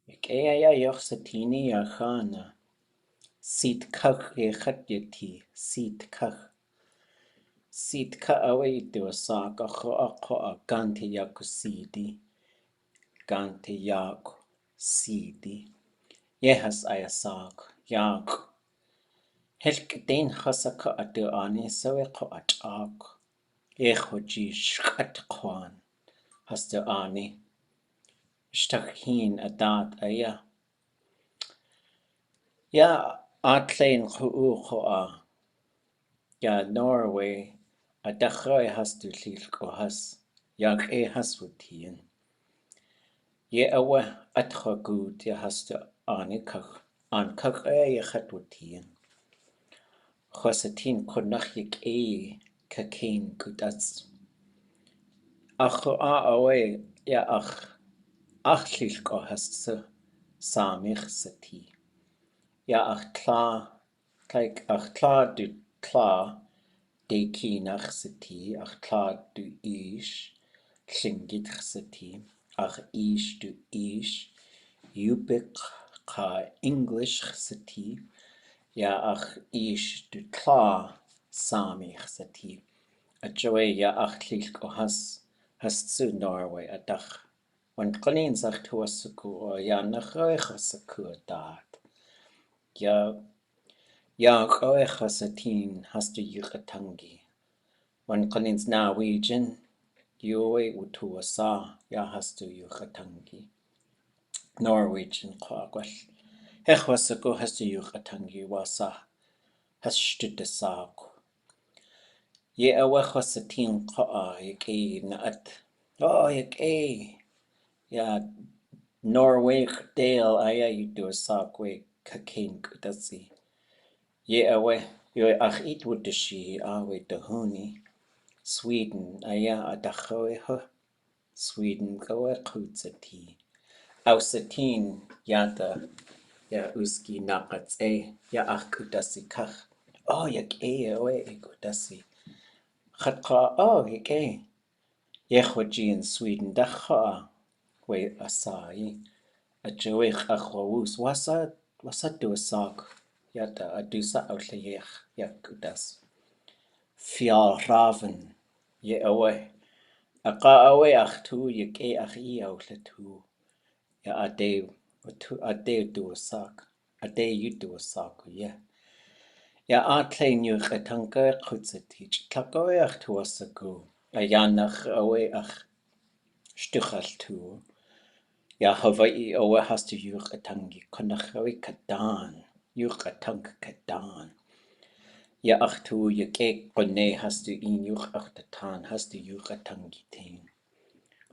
Aya yoxatini yaxana. Séet Ká yati. Séet Ká. Séet Ká away duasak ako gante yaku sidi. Gante yaku sidi. Yehas ayasak yak. Helk den hasaka adu ani sawe ko atak. Echoji shkat kwan. Hastu ani. Shtakhin adat aya. Ya atlein ko a. Ya Norway a dachrau has du llil go has. Yag has wutien. Ye awa atcha gud ya has du anikach. An kach chat wutien. Chosatin konach yik kakein gudats. Ach away ya ach llil go has samich sati. Ja, ach klar du klar de kinach sati, ach klar du ish, llingit sati, ach ish du ish, yubik ka English sati, ja, ach ish du klar samich sati. A joy ja ach llilk o has zu Norway a dach. Wan konin sach tuasaku o ja nach roichasaku dat. Ja, satin has du yukatangi. Wan kanins Norwegian, yoe utuasa, ja has du yukatangi. Norwegian kwagwal. Hechwasago has du yukatangi wasa. Has studesaku. Ye awecha satin kaa yake na at. Oh yake. Ja, Norway dale aya yutuasakwe kakin kudasi. Ye awe yo ach it would the she awe the honey. Sweden aya adachoe Sweden goe kutsati. Ausatin yada ya uski nakats ya ach kudasi kach. Oh yak awe kudasi. Khatka oh yak Yehoji in Sweden dacha we asai. A joech achwus wasa do sak. Yada adusa outlayech yakudas. Fialraven ye awe. Aka awe ach tu ye ke ach I outletu. Ya ade do sak. Ade you do sak ye. Ya atlein you getanke kutzatich. Tlakoe ach tu asaku. A yanach awe ach stuchal tu. Ja, Hawaii owe has du yukatangi. Konach awe kadan. Yukatank kadan. Ja, ach tu je ke kone has du in yukachtatan has du yukatangi teen.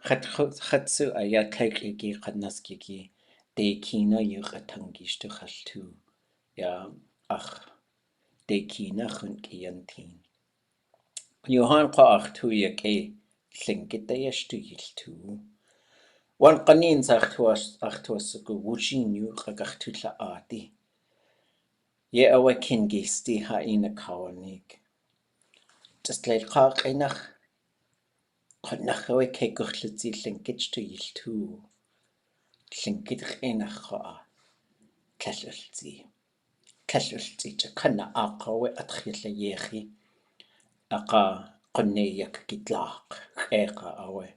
Chatsu a ja kekigi kanaskigi. De kina yukatangi stuchal tu. Ja, ach de kina chunkiantin. Johan ka ach tu je ke llingita yestu yil tu. Wan qanin ach tuas go wujin ach tu la ati. Ye awe kin gisti ha ina kawanig. Just leil qaq inach. Qannach awe ke guchlitzi llingit tu yil tu. Llingit inach qa. Kellultzi. Kellultzi cha kanna aqawe atkhilla yechi. Aqa qanne yak gitlaq. Eqa awe.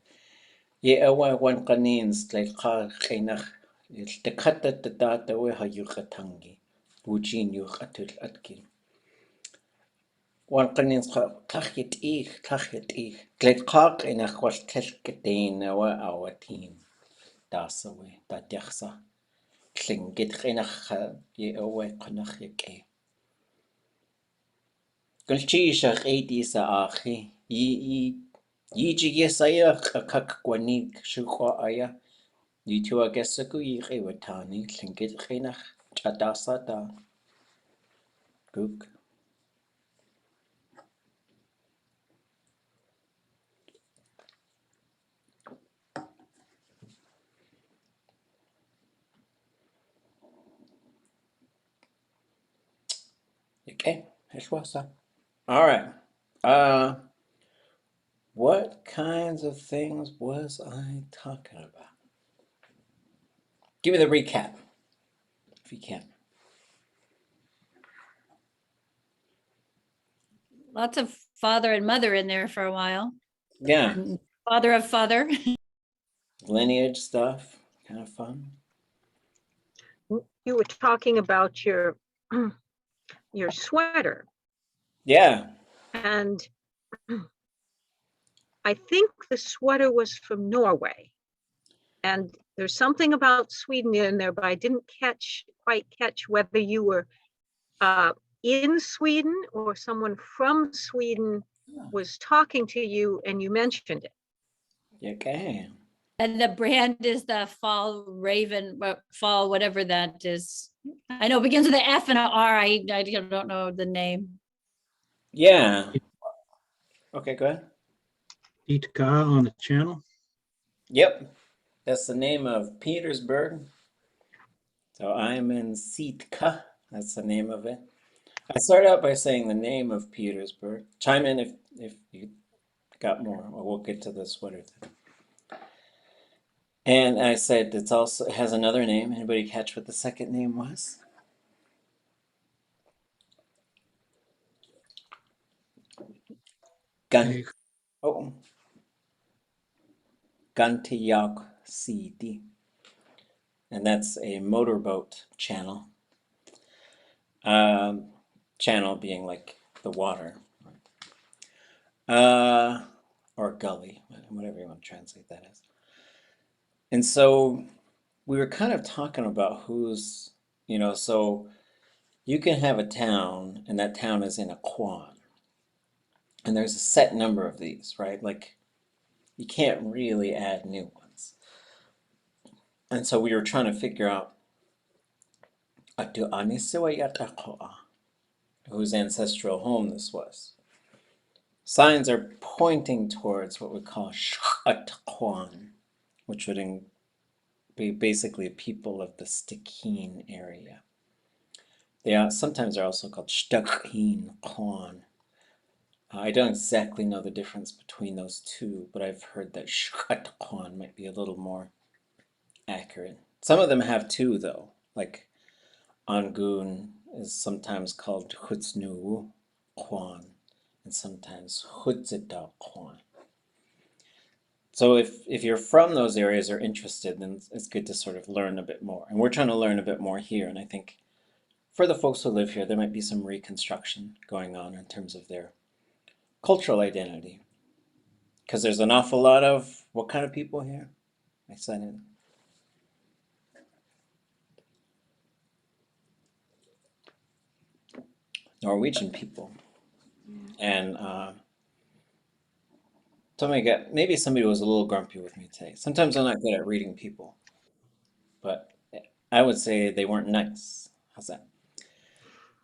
Ye awe wan qanin leil qaq inach. The kata the data we ha yukatangi. Wujin yukatul atki. Wan kanins klachit ich. Gled kak in a kwal kelketain awa team. Das away, that jachsa. Klingit rinach ye awe konach yeke. Gulchisha edisa achi. Yiji yesaya a kak gwanig shukwa aya. You two I guess a good year watani, Klingit rinach. Chadasa da. Guk. Okay, that's what's up. All right. What kinds of things was I talking about? Give me the recap, if you can. Lots of father and mother in there for a while. Yeah, Father of father. lineage stuff, kind of fun. You were talking about your sweater, Yeah, and I think the sweater was from Norway. And there's something about Sweden in there, but I didn't quite catch whether you were in Sweden or someone from Sweden was talking to you and you mentioned it. you can. And the brand is the fall raven, fall, whatever that is. I know it begins with an F and an R. I don't know the name. Yeah. Okay, go ahead. Séet Ká on the channel. Yep, that's the name of Petersburg. So I'm in Séet Ká. That's the name of it. I start out by saying the name of Petersburg. Chime in if you got more, or we'll get to the sweater thing. And I said it has another name. Anybody catch what the second name was? Gun. Oh. Gantiyak City. And that's a motorboat channel. Channel being like the water. Or gully, whatever you want to translate that as. And so we were kind of talking about who's, so you can have a town and that town is in a ʼaan. And there's a set number of these, right? Like you can't really add new ones. And so we were trying to figure out whose ancestral home this was. Signs are pointing towards what we call ʼaan, which would be basically people of the Stikine area. Sometimes they're also called Stakhin ʼaan. I don't exactly know the difference between those two, but I've heard that ʼaan might be a little more accurate. Some of them have two, though. Like Angun is sometimes called Hutsnu ʼaan and sometimes Hutzita ʼaan. So if you're from those areas or interested, then it's good to sort of learn a bit more. And we're trying to learn a bit more here. And I think for the folks who live here, there might be some reconstruction going on in terms of their cultural identity. Because there's an awful lot of, what kind of people here? I said it. Norwegian people. And maybe somebody was a little grumpy with me today. Sometimes I'm not good at reading people. But I would say they weren't nice. How's that?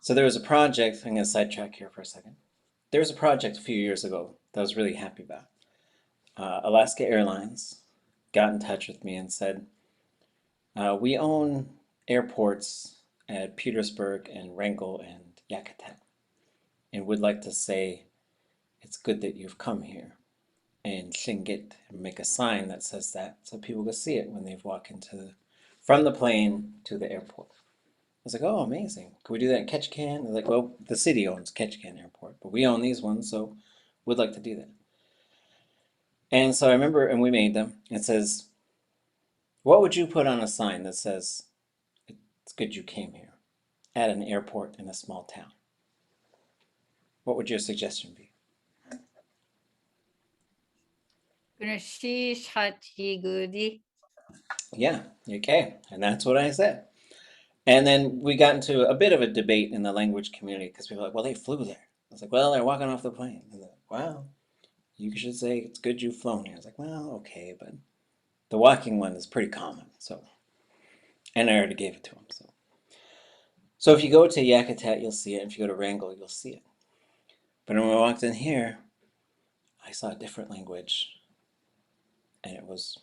So there was a project, I'm going to sidetrack here for a second. There was a project a few years ago that I was really happy about. Alaska Airlines got in touch with me and said, we own airports at Petersburg and Wrangell and Yakutat, and would like to say it's good that you've come here and Tlingit and make a sign that says that so people can see it when they walk from the plane to the airport. I was like, oh, amazing. Can we do that in Ketchikan? They're like, well, the city owns Ketchikan Airport, but we own these ones, so we'd like to do that. And so I remember, and we made them. It says, what would you put on a sign that says, it's good you came here at an airport in a small town? What would your suggestion be? Yeah, okay. And that's what I said. And then we got into a bit of a debate in the language community because people were like, well, they flew there. I was like, well, they're walking off the plane. And they're like, wow, you should say it's good you've flown here. I was like, well, okay, but the walking one is pretty common. So, and I already gave it to him. So if you go to Yakutat, you'll see it. If you go to Wrangell, you'll see it. But when I walked in here, I saw a different language, and it was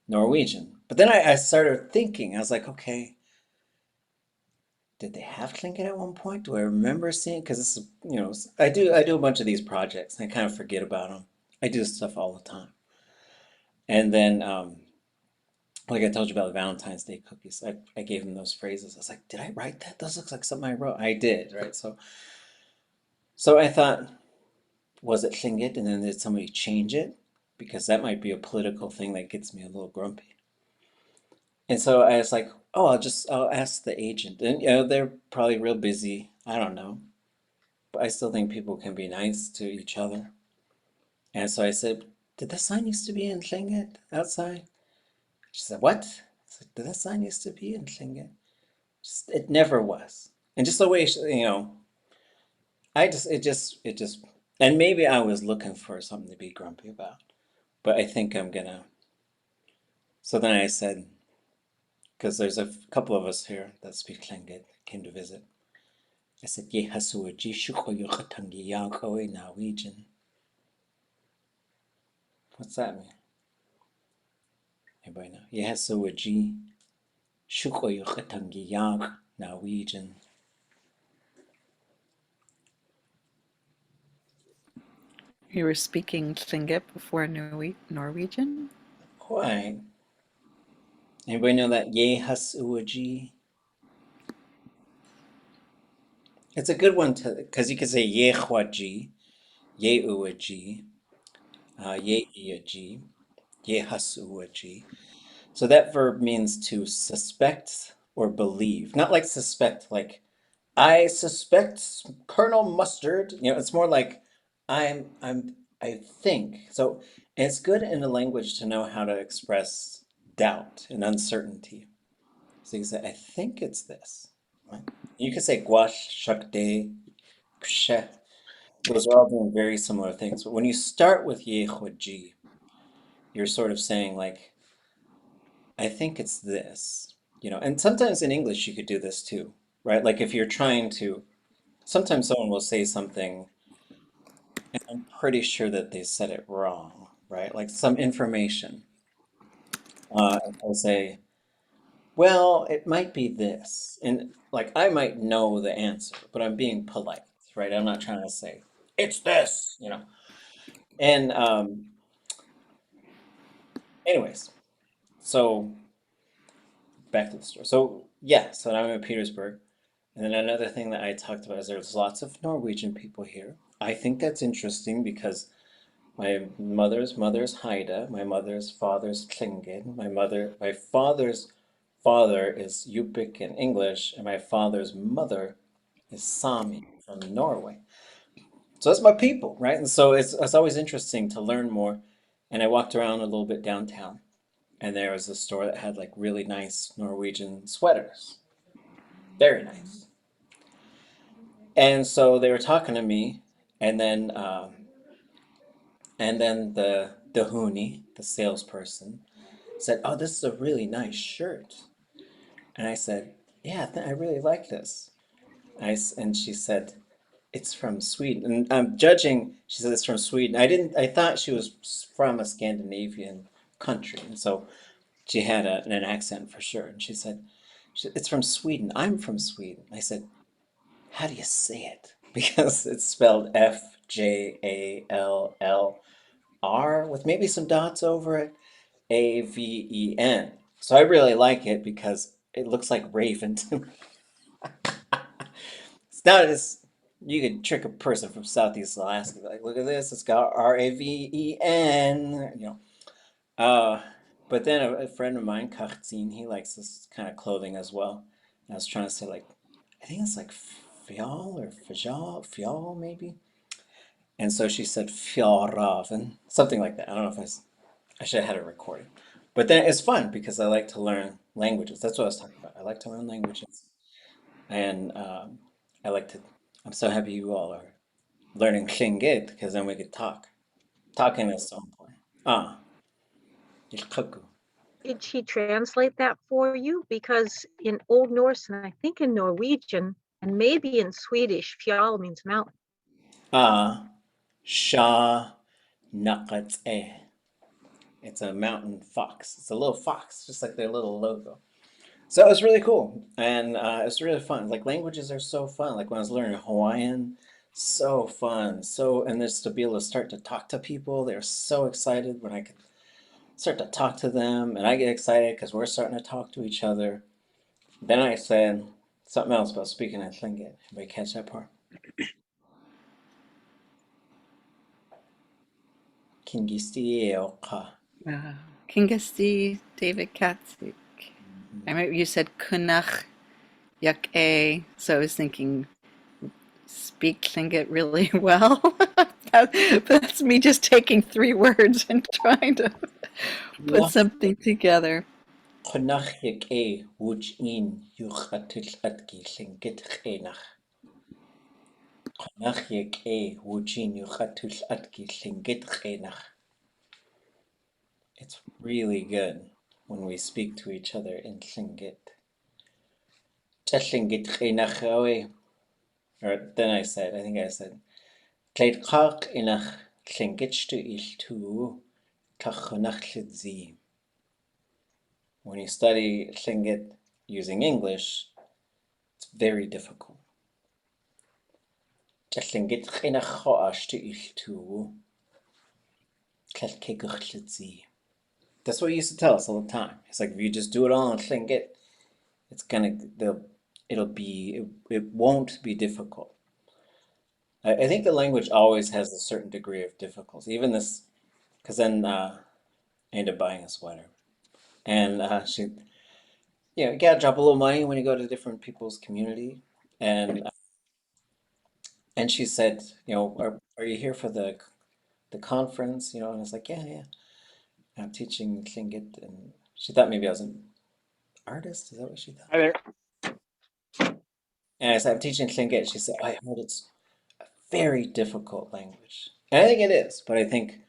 Norwegian. But then I started thinking, I was like, okay, did they have Tlingit at one point? Do I remember seeing? Because this is, I do a bunch of these projects, and I kind of forget about them. I do stuff all the time. And then like I told you about the Valentine's Day cookies. I gave him those phrases. I was like, did I write that? Those looks like something I wrote. I did, right? So I thought, was it Tlingit? And then did somebody change it? Because that might be a political thing that gets me a little grumpy. And so I was like, oh, I'll ask the agent. And they're probably real busy. I don't know. But I still think people can be nice to each other. And so I said, did that sign used to be in Tlingit outside? She said, what? I said, did that sign used to be in Tlingit? It never was. And just the way it just, and maybe I was looking for something to be grumpy about, but I think I'm gonna. So then I said, because there's a couple of us here that speak Tlingit, came to visit. I said, Ye hasuaji shukoyukatangi yankoe Norwegian. What's that mean? Anybody know? Ye hasuaji shukoyukatangi yank Norwegian. You were speaking Tlingit before Norwegian? Why? Anybody know that? Ye hasuaji? It's a good one to, because you could say ye chwaji, ye uaji, ye iaji, ye hasuaji. So that verb means to suspect or believe. Not like suspect, like I suspect Colonel Mustard. It's more like I think. So it's good in a language to know how to express doubt and uncertainty. So you can say, I think it's this. Right? You could say gwash, shakde, kshe. Those are all doing very similar things. But when you start with Yehuji, you're sort of saying like, I think it's this, and sometimes in English you could do this too, right? Like if you're trying to, sometimes someone will say something and I'm pretty sure that they said it wrong, right? Like some information. I'll say, well, it might be this. And like I might know the answer, but I'm being polite, right? I'm not trying to say, it's this. And anyways, so back to the story. So yeah, so I'm in Petersburg. And then another thing that I talked about is there's lots of Norwegian people here. I think that's interesting because my mother's Haida, my mother's father's Tlingit, my father's father is Yupik in English, and my father's mother is Sami from Norway. So that's my people, right? And so it's always interesting to learn more. And I walked around a little bit downtown, and there was a store that had like really nice Norwegian sweaters. Very nice. And so they were talking to me, and then the hoonie, the salesperson, said, "Oh, this is a really nice shirt." And I said, "Yeah, I really like this." And she said, "It's from Sweden." And I'm judging. She said it's from Sweden. I thought she was from a Scandinavian country, and so she had an accent for sure. And she said, "It's from Sweden. I'm from Sweden." I said, how do you say it? Because it's spelled Fjallr with maybe some dots over it, Aven. So I really like it because it looks like Raven to me. It's not as you could trick a person from Southeast Alaska, like, look at this, it's got Raven. Uh, but then a friend of mine, Kachtzin, he likes this kind of clothing as well. And I was trying to say like, I think it's like Fjall or Fjall maybe. And so she said Fjallraven, something like that. I don't know if I should have had it recorded. But then it's fun because I like to learn languages. That's what I was talking about. I like to learn languages. And I like to, I'm so happy you all are learning Tlingit because then we could talk. Talking is so important. Ah, Ilkaku. Did she translate that for you? Because in Old Norse, and I think in Norwegian, and maybe in Swedish, fjall means mountain. Ah, Sha Nakat'e. It's a mountain fox. It's a little fox, just like their little logo. So it was really cool, and it's really fun. Like languages are so fun. Like when I was learning Hawaiian, so fun. And just to be able to start to talk to people, they were so excited when I could start to talk to them, and I get excited because we're starting to talk to each other. Then I said something else about speaking in Tlingit. Everybody catch that part? Kingisti Séet Ká. Kingasti David Katzik. I remember you said kunach yak, so I was thinking speak Tlingit really well. That's me just taking 3 words and trying to put something together. Kunach yak wuj in yuchatil atki Tlingit chenach. Kunach yak wuj in yuchatil atki Tlingit chenach. It's really good when we speak to each other in Tlingit. Tlingit chenach away. Or then I think I said, Kleid kak inach Tlingitstu il tu kachunach lidzi. When you study Tlingit using English, it's very difficult. Tlingit chenach hoashtu il tu kekech lidzi. That's what he used to tell us all the time. It's like if you just do it all in Tlingit, it won't be difficult. I think the language always has a certain degree of difficulty. Even this, because then I ended up buying a sweater, and she, you gotta drop a little money when you go to different people's community, and she said, are you here for the conference? And I was like, yeah. I'm teaching Tlingit, and she thought maybe I was an artist. Is that what she thought? Hi there. And I said, I'm teaching Tlingit. She said, I heard it's a very difficult language. And I think it is, but I think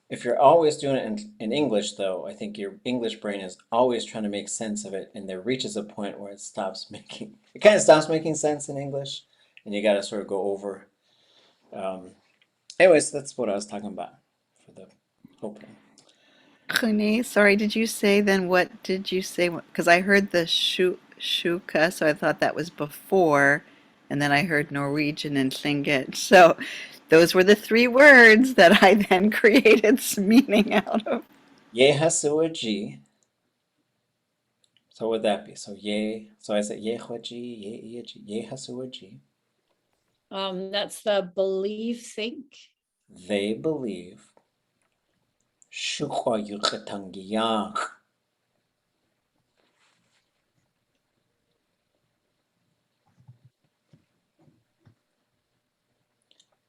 if you're always doing it in English, though, I think your English brain is always trying to make sense of it, and there reaches a point where it kind of stops making sense in English, and you got to sort of go over. Anyways, that's what I was talking about for the opening. Chune, sorry, did you say then what did you say? Because I heard the shuka, so I thought that was before, and then I heard Norwegian and Tlingit. So those were the 3 words that I then created some meaning out of. Ye hasuaji. So what would that be? So ye. So I said ye hwaji, ye hasuaji. That's the believe, think. They believe. Shukwa yukatangiyak.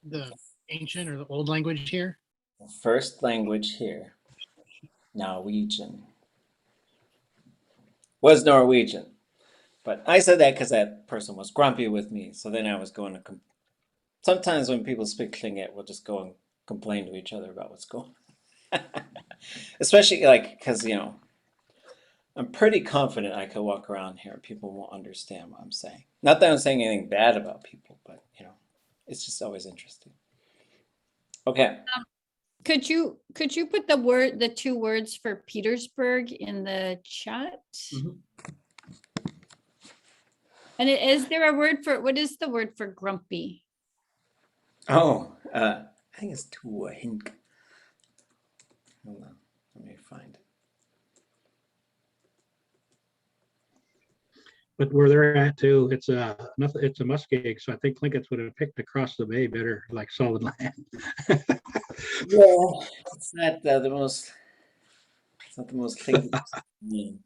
The ancient or the old language here. The first language here, Norwegian, was Norwegian. But I said that because that person was grumpy with me. So then I was going to. Sometimes when people speak Tlingit, we'll just go and complain to each other about what's going on. Especially because, I'm pretty confident I could walk around here and people won't understand what I'm saying. Not that I'm saying anything bad about people, but, it's just always interesting. Okay. Could you put the 2 words for Petersburg in the chat? Mhm. And is there a word for, what is the word for grumpy? Oh, I think it's tuahink. Hold on, let me find it. But where they're at too, it's a muskeg, so I think Tlingits would have picked across the bay better, like solid land. Yeah, it's not the most. It's not the most Tlingit name.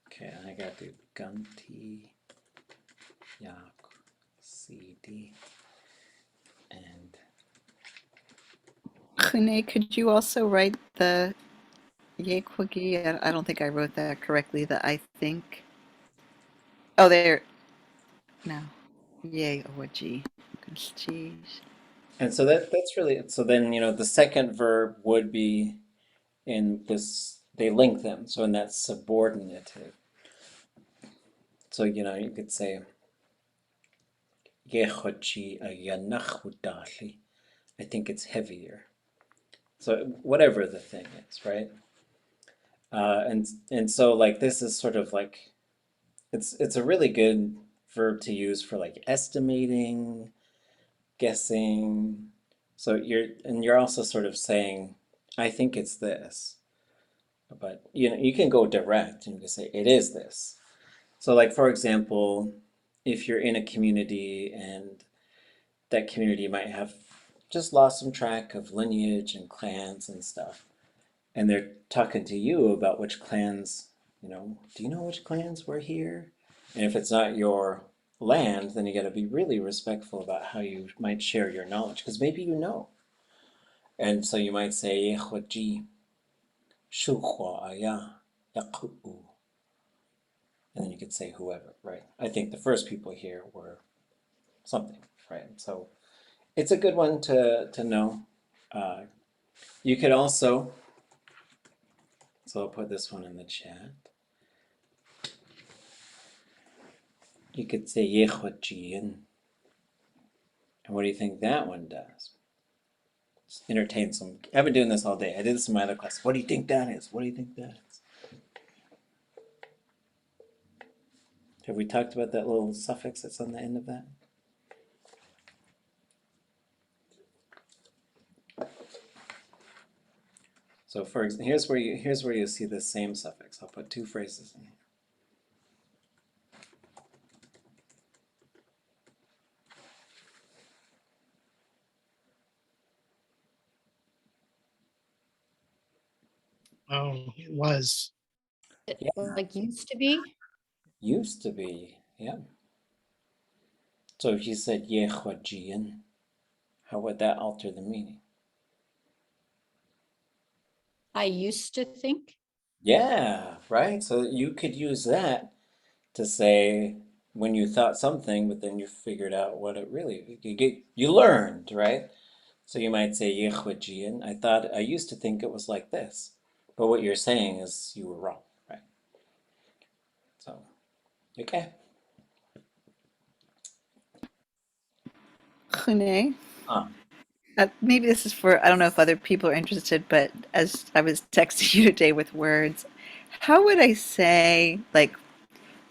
Okay, I got the Gunti, Yak, CD, and Chune, could you also write the Yekwagi? I don't think I wrote that correctly. The I think. Oh, there. No. Yay, Owaji. so that's really it. So then the second verb would be in this. They link them, so in that subordinative. So you could say Yechochi ayanachudali. I think it's heavier. So whatever the thing is, right? And so this is sort of like it's a really good verb to use for like estimating, guessing. So you're also sort of saying, I think it's this. But you can go direct and you can say it is this. So like for example, if you're in a community and that community might have just lost some track of lineage and clans and stuff, and they're talking to you about which clans, do you know which clans were here? And if it's not your land, then you got to be really respectful about how you might share your knowledge, because maybe you know. And so you might say, "Yehwaji shuhua aya yaku'u." And then you could say whoever, right? I think the first people here were something, right? So it's a good one to know. You could also, so I'll put this one in the chat. You could say Yehwajian. And what do you think that one does? Just entertain some. I've been doing this all day. I did this in my other class. What do you think that is? What do you think that is? Have we talked about that little suffix that's on the end of that? So for example, here's where you see the same suffix. I'll put two phrases in here. Oh, it was. Yeah. Like used to be. Used to be, yeah. So if you said Yehwajian, how would that alter the meaning? I used to think. Yeah, right. So you could use that to say when you thought something, but then you figured out what it really you learned, right? So you might say Yehwajian. I used to think it was like this, but what you're saying is you were wrong, right? So okay. Hune, Ah, maybe this is for, I don't know if other people are interested, but as I was texting you today with words, how would I say, like,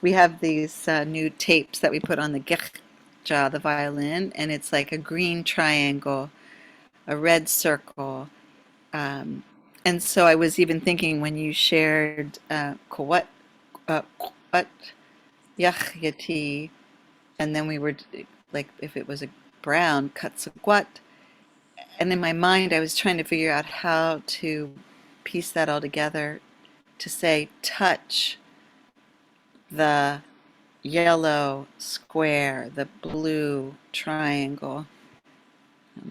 we have these new tapes that we put on the gecha, the violin, and it's like a green triangle, a red circle. Um, and so I was even thinking when you shared Kawat, Kawat Yachyati, and then we were like, if it was a brown, Katsakwat. And in my mind, I was trying to figure out how to piece that all together to say, touch the yellow square, the blue triangle.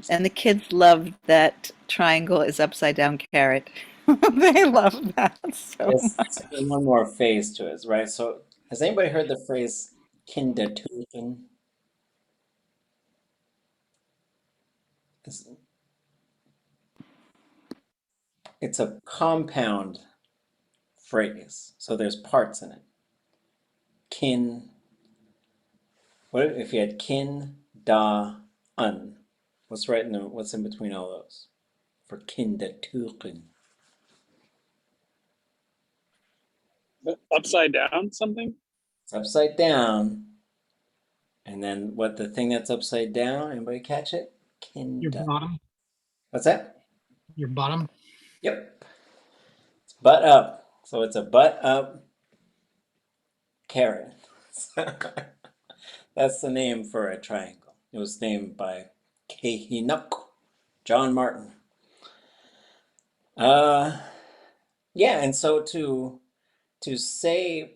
And the kids love that triangle is upside down carrot. They love that so yes, much. one more phase to it, right? So has anybody heard the phrase Kindertuchen? It's, it's a compound phrase, so there's parts in it. Kin, what if you had kin, da, un? What's in between all those? For Kindertuchen. Upside down something? It's upside down. And then what the thing that's upside down, anybody catch it? Your Kinder. bottom. What's that? Your bottom. Yep. It's butt up. So it's a butt up carrot. That's the name for a triangle. It was named by Kehinuk, John Martin. Yeah, and so to say,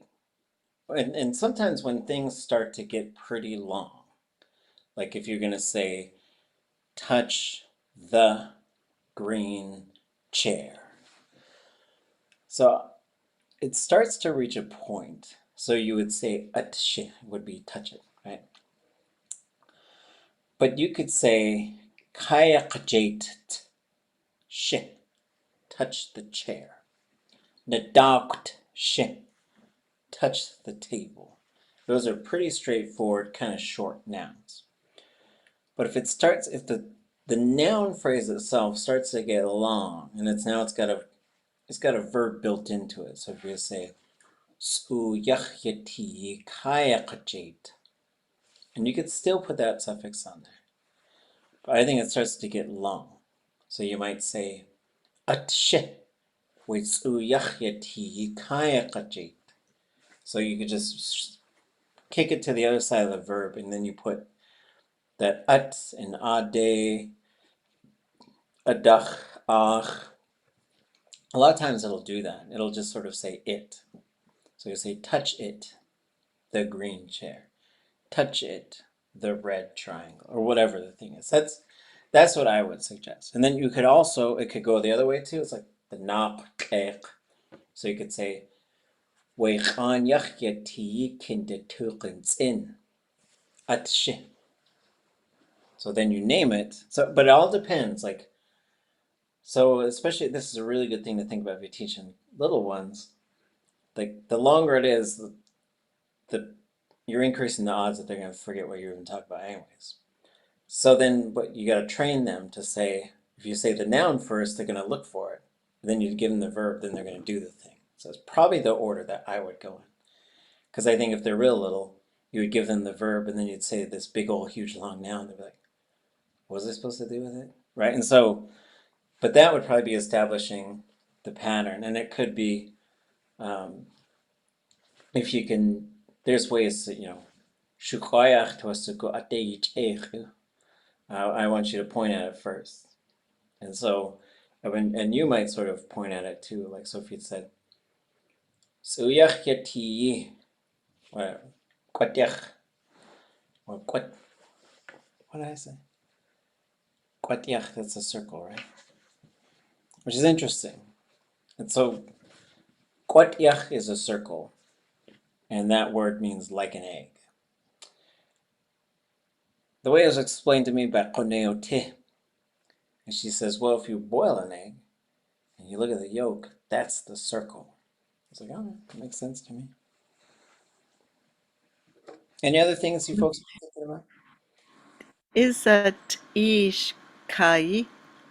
and sometimes when things start to get pretty long, like if you're gonna say, touch the green chair. So it starts to reach a point. So you would say, atsh would be touch it, right? But you could say, kayakjait sh, touch the chair. Nadakt sh, touch the table. Those are pretty straightforward, kind of short nouns. But if the noun phrase itself starts to get long, and it's got a verb built into it. So if you say, su yachyati kayakjait, And you could still put that suffix on there. But I think it starts to get long. So you might say, atshe, so you could just kick it to the other side of the verb, and then you put that at and ade, adach, ach. A lot of times it'll do that. It'll just sort of say it. So you say, touch it, the green chair. Touch it, the red triangle, or whatever the thing is. That's what I would suggest. And then you could also, it could go the other way too. It's like the nap, so you could say, so then you name it. So, but it all depends. Like, so especially, this is a really good thing to think about if you're teaching little ones. Like, the longer it is, the you're increasing the odds that they're going to forget what you're even talking about anyways. So then, but you got to train them to say, if you say the noun first, they're going to look for it. Then you give them the verb, then they're going to do the thing. So it's probably the order that I would go in. Because I think if they're real little, you would give them the verb, and then you'd say this big old huge long noun. They'd be like, what was I supposed to do with it? Right? And so, but that would probably be establishing the pattern. And it could be, if you can, there's ways that, I want you to point at it first. And so, and you might sort of point at it too. Like, so if you'd said, Suyach yati, or kwatech, or what did I say? Kwatech, that's a circle, right? Which is interesting. And so, kwatech is a circle, and that word means like an egg. The way it was explained to me by Qoneote, and she says, well, if you boil an egg, and you look at the yolk, that's the circle. I was like, oh, that makes sense to me. Any other things you folks are thinking about? Is ish kai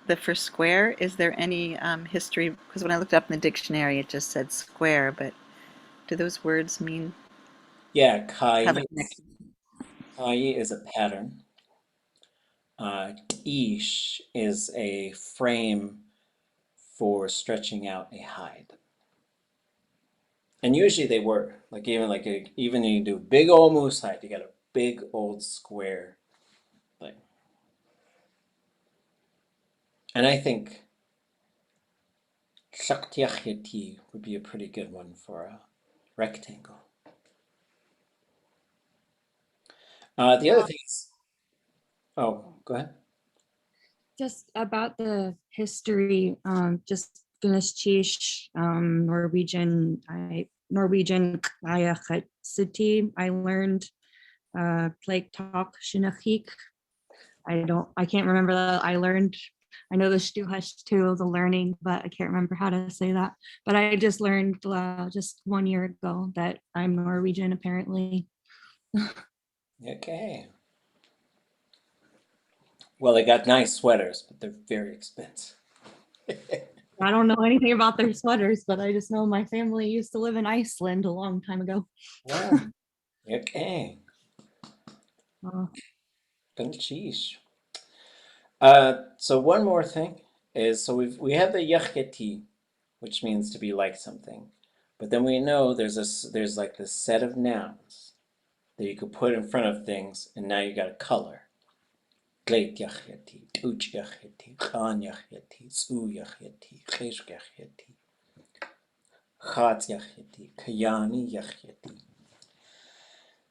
the first square? Is there any history? Because when I looked up in the dictionary, it just said square, but do those words mean Yeah, have kai a connection? is a pattern. Ish is a frame for stretching out a hide. And usually they were like even you do big old moose hide, you got a big old square thing. And I think Shaktiachyati would be a pretty good one for a rectangle. The other thing is, oh, go ahead. Just about the history, just Finnish, Norwegian, City. I learned Plake Talk Shinachik. I can't remember that. I know the Stuhash too, the learning, but I can't remember how to say that. But I just learned just 1 year ago that I'm Norwegian apparently. Okay. Well, they got nice sweaters, but they're very expensive. I don't know anything about their sweaters, but I just know my family used to live in Iceland a long time ago. Wow. Okay. Uh, Sheesh. So one more thing is, so we have the yacheti, which means to be like something, but then we know there's like this set of nouns that you could put in front of things, and now you got a color. Gleit yacheti, tuch yacheti, ʼaan yacheti, su yacheti, chesh yacheti, chat yacheti, kayani yacheti.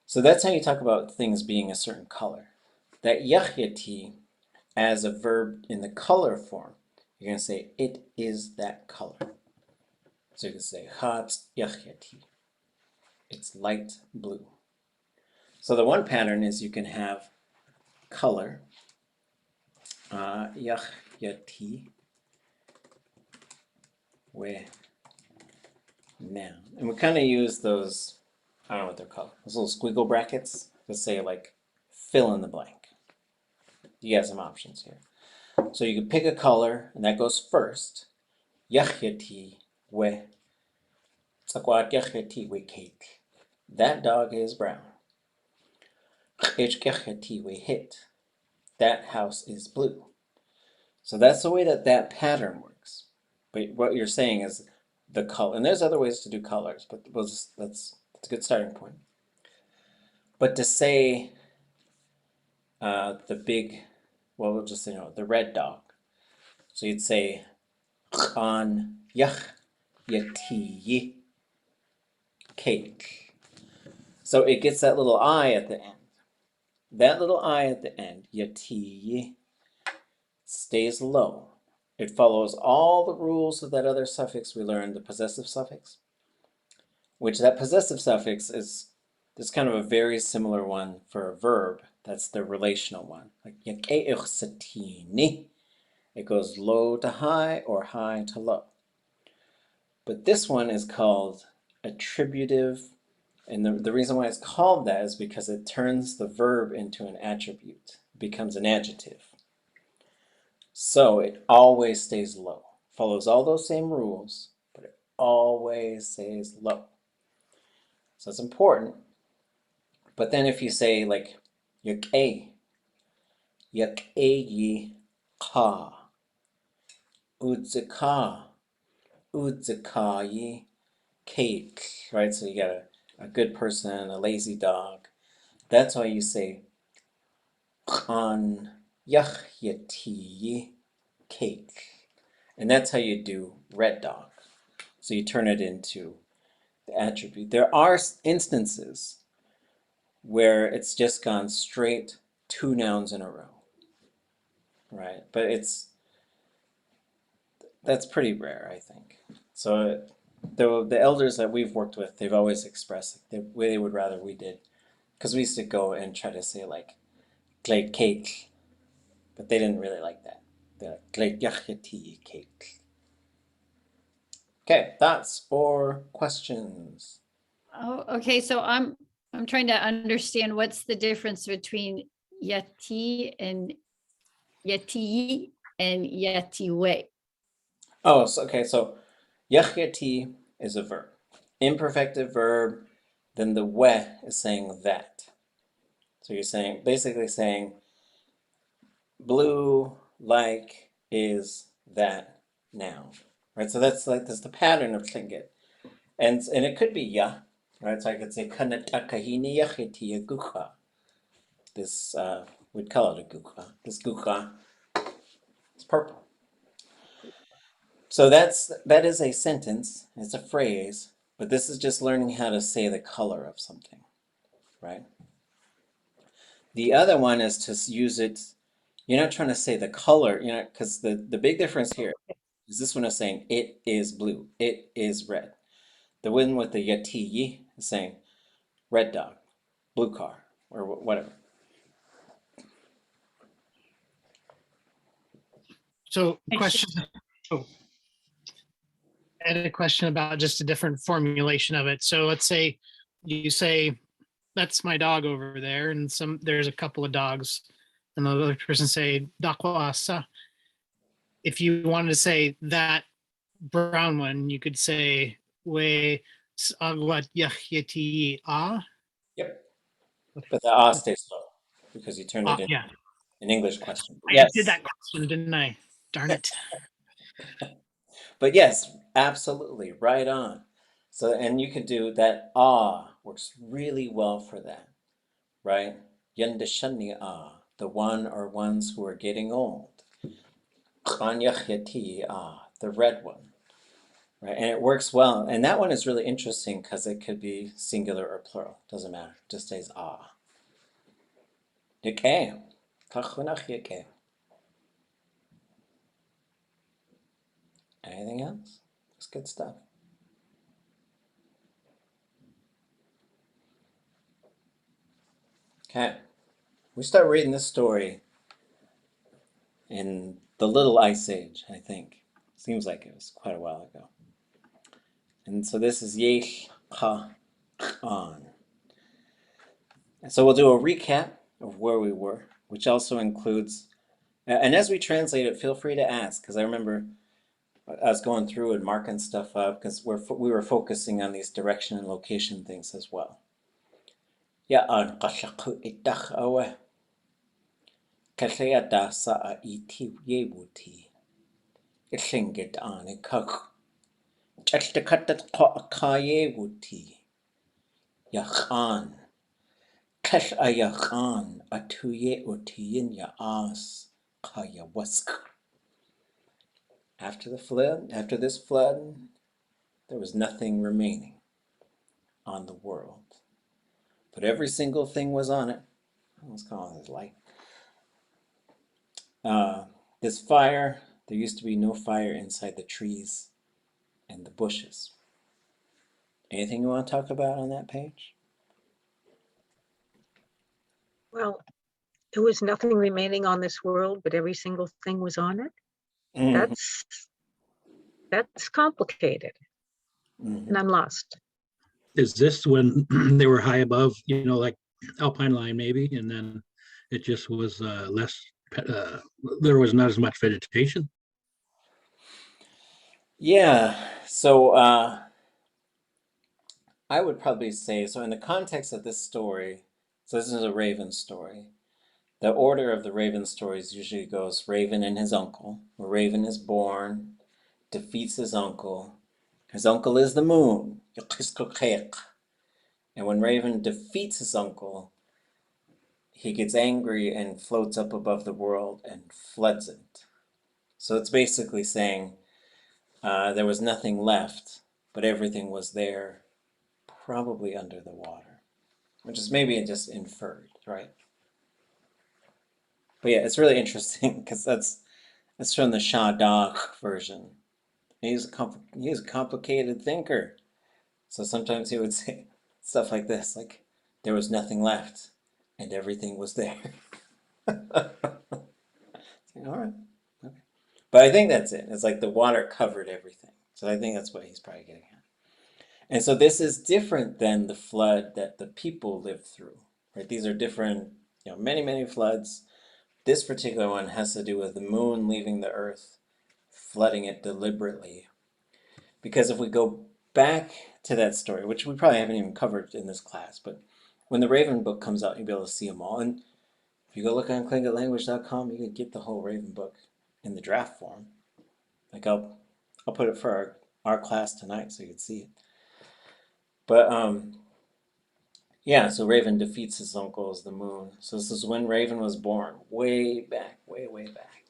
So that's how you talk about things being a certain color. That yacheti, as a verb in the color form, you're going to say, it is that color. So you can say, chat yacheti. It's light blue. So the one pattern is you can have color, yacheti, we noun. And we kind of use those, I don't know what they're called, those little squiggle brackets to say like fill in the blank. You got some options here. So you can pick a color, and that goes first. Yacheti we. Tzakwat yacheti we cake. That dog is brown. we hit. That house is blue. So that's the way that pattern works. But what you're saying is the color, and there's other ways to do colors, but that's a good starting point. But to say the big, well, we'll just say the red dog. So you'd say ʼaan yati cake. So it gets that little I at the end. That little I at the end, yati, stays low. It follows all the rules of that other suffix we learned, the possessive suffix, which that possessive suffix is kind of a very similar one for a verb. That's the relational one. Like it goes low to high or high to low. But this one is called attributive, and the reason why it's called that is because it turns the verb into an attribute. It becomes an adjective. So it always stays low. Follows all those same rules, but it always stays low. So it's important. But then if you say like yak yi ka, udzika yi cake, right? So you got a good person, a lazy dog. That's why you say ʼaan yati cake. And that's how you do red dog. So you turn it into the attribute. There are instances where it's just gone straight 2 nouns in a row, right? But that's pretty rare, I think. So the elders that we've worked with, they've always expressed the way they would rather we did, because we used to go and try to say like glade cake, but they didn't really like that. They're like glade yachati cake. Okay, thoughts or questions? Oh, okay. So I'm trying to understand what's the difference between yati and yatiwe. Oh, so, okay, so yachati is a verb. Imperfective verb, then the we is saying that. So you're basically saying blue like is that noun, right? So that's the pattern of tlingit. And it could be ya, right? So I could say kanatakahini yachiti gucha. This we'd call it a gucha. This gucha is purple. So that is a sentence, it's a phrase, but this is just learning how to say the color of something, right? The other one is to use it, you're not trying to say the color, because the big difference here is this one is saying it is blue, it is red. The one with the yati is saying red dog, blue car, or whatever. So question. Oh, I had a question about just a different formulation of it. So let's say you say, that's my dog over there, and there's a couple of dogs, and the other person say dakwasa. If you wanted to say that brown one, you could say we agwat yahyati ah. Yep. But the ah stays low because you turned it into Yeah. an English question. I Yes. did that question, didn't I? Darn it. But yes, absolutely, right on. So, and you could do that ah works really well for that, right? Yandashani ah, the one or ones who are getting old. Kanyachyati ah, the red one, right? And it works well. And that one is really interesting because it could be singular or plural, doesn't matter, it just stays ah. Yake, kachunach yake. Anything else? It's good stuff. Okay, we start reading this story in the Little Ice Age, I think. Seems like it was quite a while ago. And so this is Yéil, Ká, ʼaan. And so we'll do a recap of where we were, which also includes, and as we translate it, feel free to ask, because I remember I was going through and marking stuff up because we were focusing on these direction and location things as well. ʼaan qallaqu itach awe. Kallaya sa'a iti yebuti. Illingit ʼaan ikach. Chaltakatat qaye wuti. Yaqan. Kash ayaqan atuye utiyin ya as kaya wask. After this flood, there was nothing remaining on the world. But every single thing was on it. Let's call it light. This fire, there used to be no fire inside the trees and the bushes. Anything you want to talk about on that page? Well, there was nothing remaining on this world, but every single thing was on it. That's complicated, and I'm lost. Is this when they were high above, like alpine line maybe, and then it just was less, there was not as much vegetation? Yeah, so I would probably say, so in the context of this story, so this is a Raven story. The order of the Raven stories usually goes Raven and his uncle. Raven is born, defeats his uncle. His uncle is the moon. And when Raven defeats his uncle, he gets angry and floats up above the world and floods it. So it's basically saying there was nothing left, but everything was there, probably under the water, which is maybe just inferred, right? But yeah, it's really interesting because that's from the Shadach version. He's a complicated thinker, so sometimes he would say stuff like this, like there was nothing left, and everything was there. All right, okay. But I think that's it. It's like the water covered everything. So I think that's what he's probably getting at. And so this is different than the flood that the people lived through, right? These are different, many, many floods. This particular one has to do with the moon leaving the earth, flooding it deliberately. Because if we go back to that story, which we probably haven't even covered in this class, but when the Raven book comes out, you'll be able to see them all. And if you go look on klingitlanguage.com, you can get the whole Raven book in the draft form. Like I'll put it for our class tonight so you can see it. But yeah, so Raven defeats his uncle as the moon. So this is when Raven was born, way back, way, way back.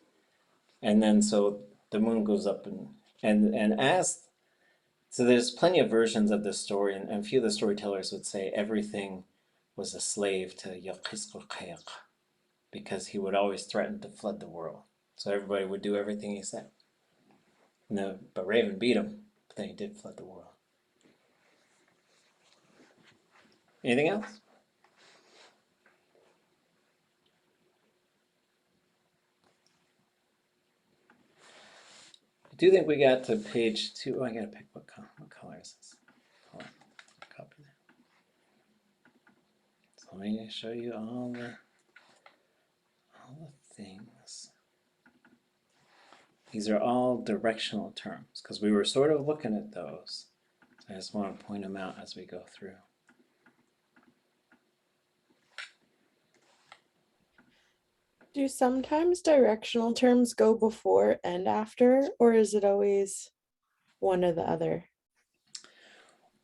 And then so the moon goes up and as so there's plenty of versions of this story, and a few of the storytellers would say everything was a slave to Yaqisqulqayq because he would always threaten to flood the world. So everybody would do everything he said. No, but Raven beat him, but then he did flood the world. Anything else? I do think we got to page 2. Oh, I gotta pick what color is this? Hold on. Copy that. So let me show you all the things. These are all directional terms because we were sort of looking at those. So I just want to point them out as we go through. Do sometimes directional terms go before and after, or is it always one or the other?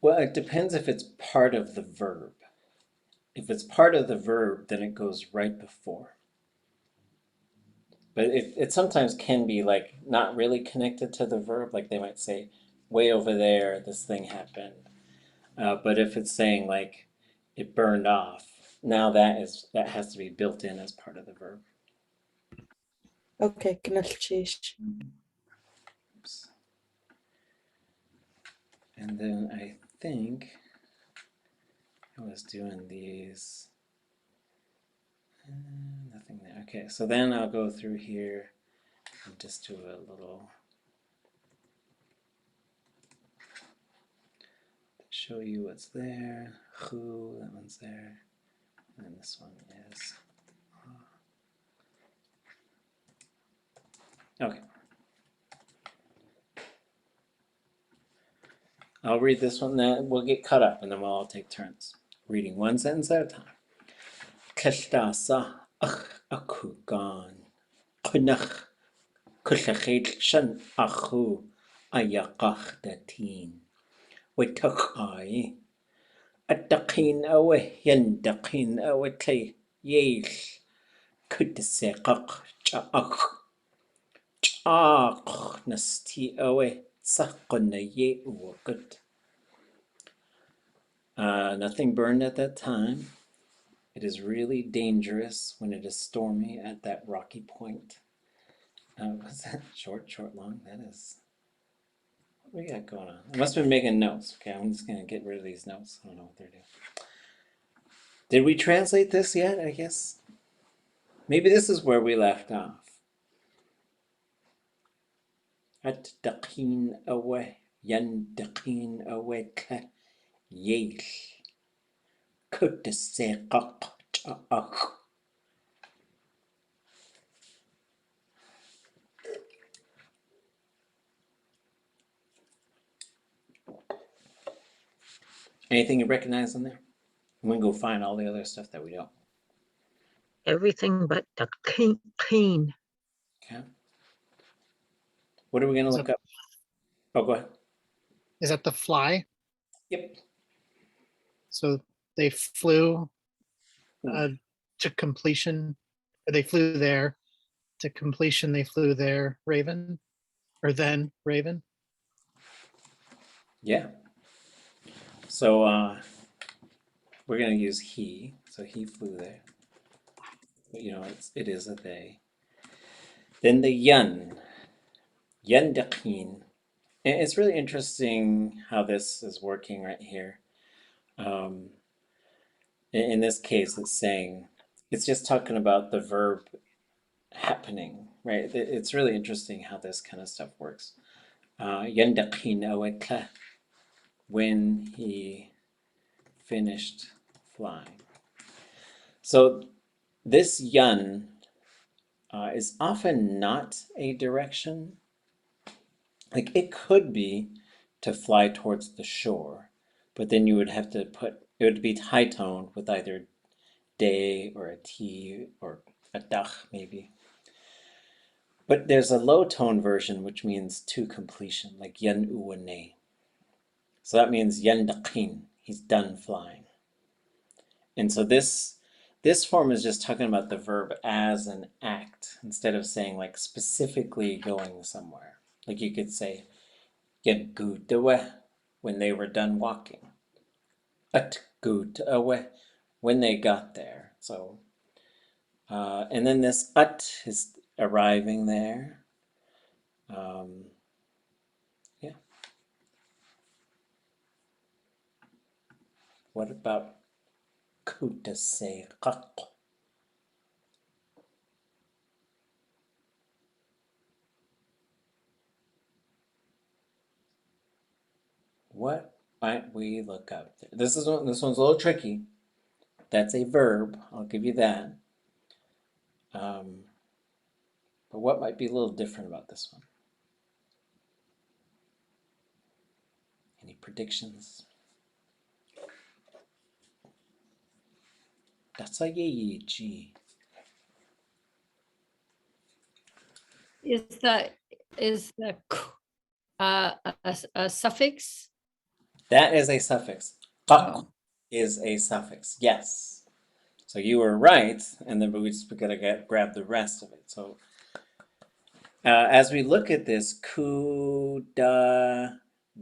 Well, it depends if it's part of the verb. If it's part of the verb, then it goes right before. But it sometimes can be like not really connected to the verb, like they might say, way over there, this thing happened. But if it's saying like it burned off, now that has to be built in as part of the verb. Okay, knalchish. Oops. And then I think I was doing these. Nothing there. Okay, so then I'll go through here and just do a little show you what's there. Who, that one's there. And then this one is. Okay. I'll read this one, then we'll get caught up and then we'll all take turns. reading one sentence at a time. Clldasa ach akugan. Cwnach cwllachid shan achu ayakach datin. Wytach ai. Adaqin awe yandaqin awe tle Yéil. Cwdseqach chaach. Chaach nasti awe saqona ye uwagud. Nothing burned at that time. It is really dangerous when it is stormy at that rocky point. What's that? Short, long? That is. What do we got going on? I must have been making notes. Okay, I'm just going to get rid of these notes. I don't know what they're doing. Did we translate this yet? I guess. Maybe this is where we left off. At daqin away, yan daqin away ka Yéil. Cwdseqach chaach. Anything you recognize in there? I'm gonna go find all the other stuff that we don't. Everything but the clean. Okay. What are we gonna look up? Oh, go ahead. Is that the fly? Yep. So they flew to completion. Or they flew there to completion. They flew there, Raven, or then Raven. Yeah. So we're gonna use he. So he flew there. But you know, it is a they. Then the yun. Yun daqin. And it's really interesting how this is working right here. In this case, it's saying, it's just talking about the verb happening, right? It's really interesting how this kind of stuff works. Yandaqin awekla, when he finished flying. So this yun is often not a direction. Like it could be to fly towards the shore, but then you would have to it would be high toned with either day or a T or a dach maybe. But there's a low tone version which means to completion, like yan uwane. So that means yan daqin, he's done flying. And so this form is just talking about the verb as an act instead of saying like specifically going somewhere. Like you could say yan gudawe when they were done walking. At gudawe when they got there. So and then this at is arriving there. Yeah. What about cwdseqach? What might we look up there? This one's a little tricky. That's a verb. I'll give you that. But what might be a little different about this one? Any predictions? That's a Yéil. Is the a suffix? That is a suffix. Qaq is a suffix. Yes. So you were right, and then we just gotta grab the rest of it. So as we look at this, kuda,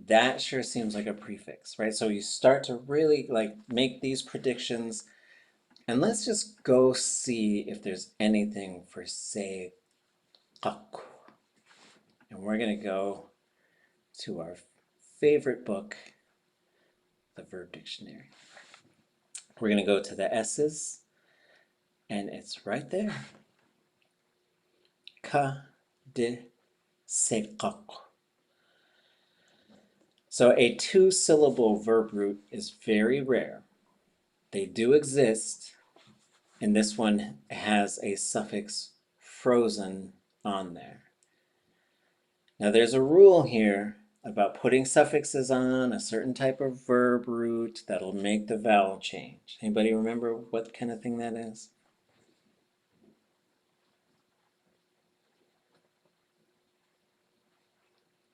that sure seems like a prefix, right? So you start to really like make these predictions, and let's just go see if there's anything for Séet Ká. And we're gonna go to our favorite book, the Verb Dictionary. We're gonna go to the S's, and it's right there. Ka de seqaq. So a two-syllable verb root is very rare. They do exist, and this one has a suffix frozen on there. Now there's a rule here about putting suffixes on a certain type of verb root that'll make the vowel change. Anybody remember what kind of thing that is?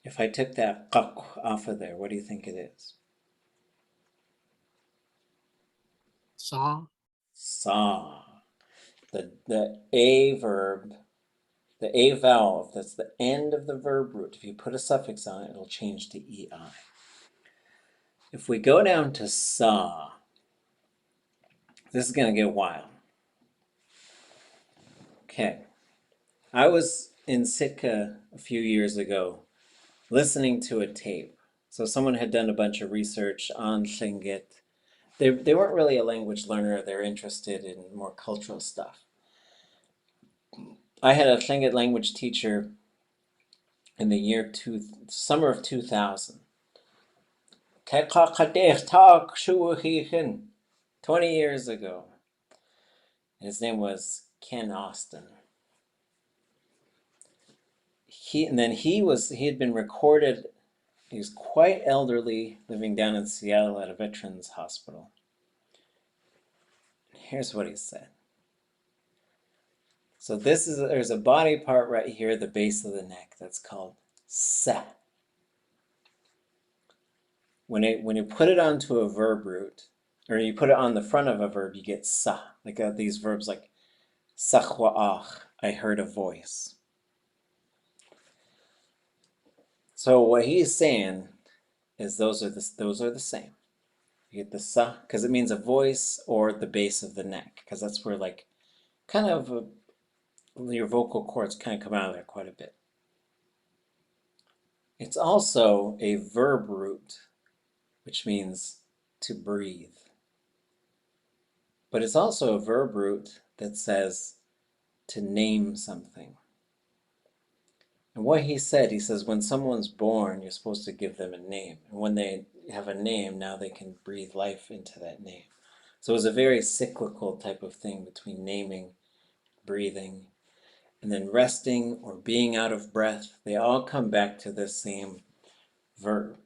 If I took that qaq off of there, what do you think it is? Saw. Saw. The A verb, the A vowel, that's the end of the verb root. If you put a suffix on it, it'll change to EI. If we go down to saw, this is going to get wild. Okay. I was in Séet Ká a few years ago listening to a tape. So someone had done a bunch of research on Tlingit. They weren't really a language learner. They're interested in more cultural stuff. I had a Tlingit language teacher in the summer of 2000. 20 years ago. His name was Ken Austin. He had been recorded. He was quite elderly, living down in Seattle at a veterans hospital. Here's what he said. So there's a body part right here at the base of the neck that's called sa. When you put it onto a verb root, or you put it on the front of a verb, you get sa. Like these verbs like sachwa'ach, I heard a voice. So what he's saying is those are the same. You get the sa because it means a voice or the base of the neck, because that's where like kind of your vocal cords kind of come out of there quite a bit. It's also a verb root, which means to breathe. But it's also a verb root that says to name something. And what he says when someone's born, you're supposed to give them a name. And when they have a name, now they can breathe life into that name. So it was a very cyclical type of thing between naming, breathing, and then resting or being out of breath. They all come back to the same verb.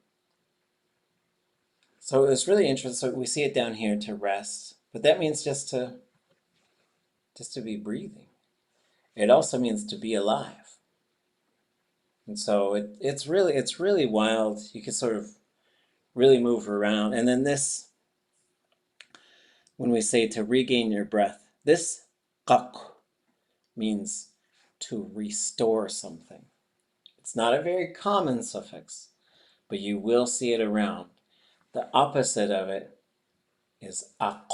So it's really interesting. So we see it down here, to rest, but that means just to be breathing. It also means to be alive. And so it's really wild. You can sort of really move around. And then this, when we say to regain your breath, this qaq means to restore something. It's not a very common suffix, but you will see it around. The opposite of it is aq.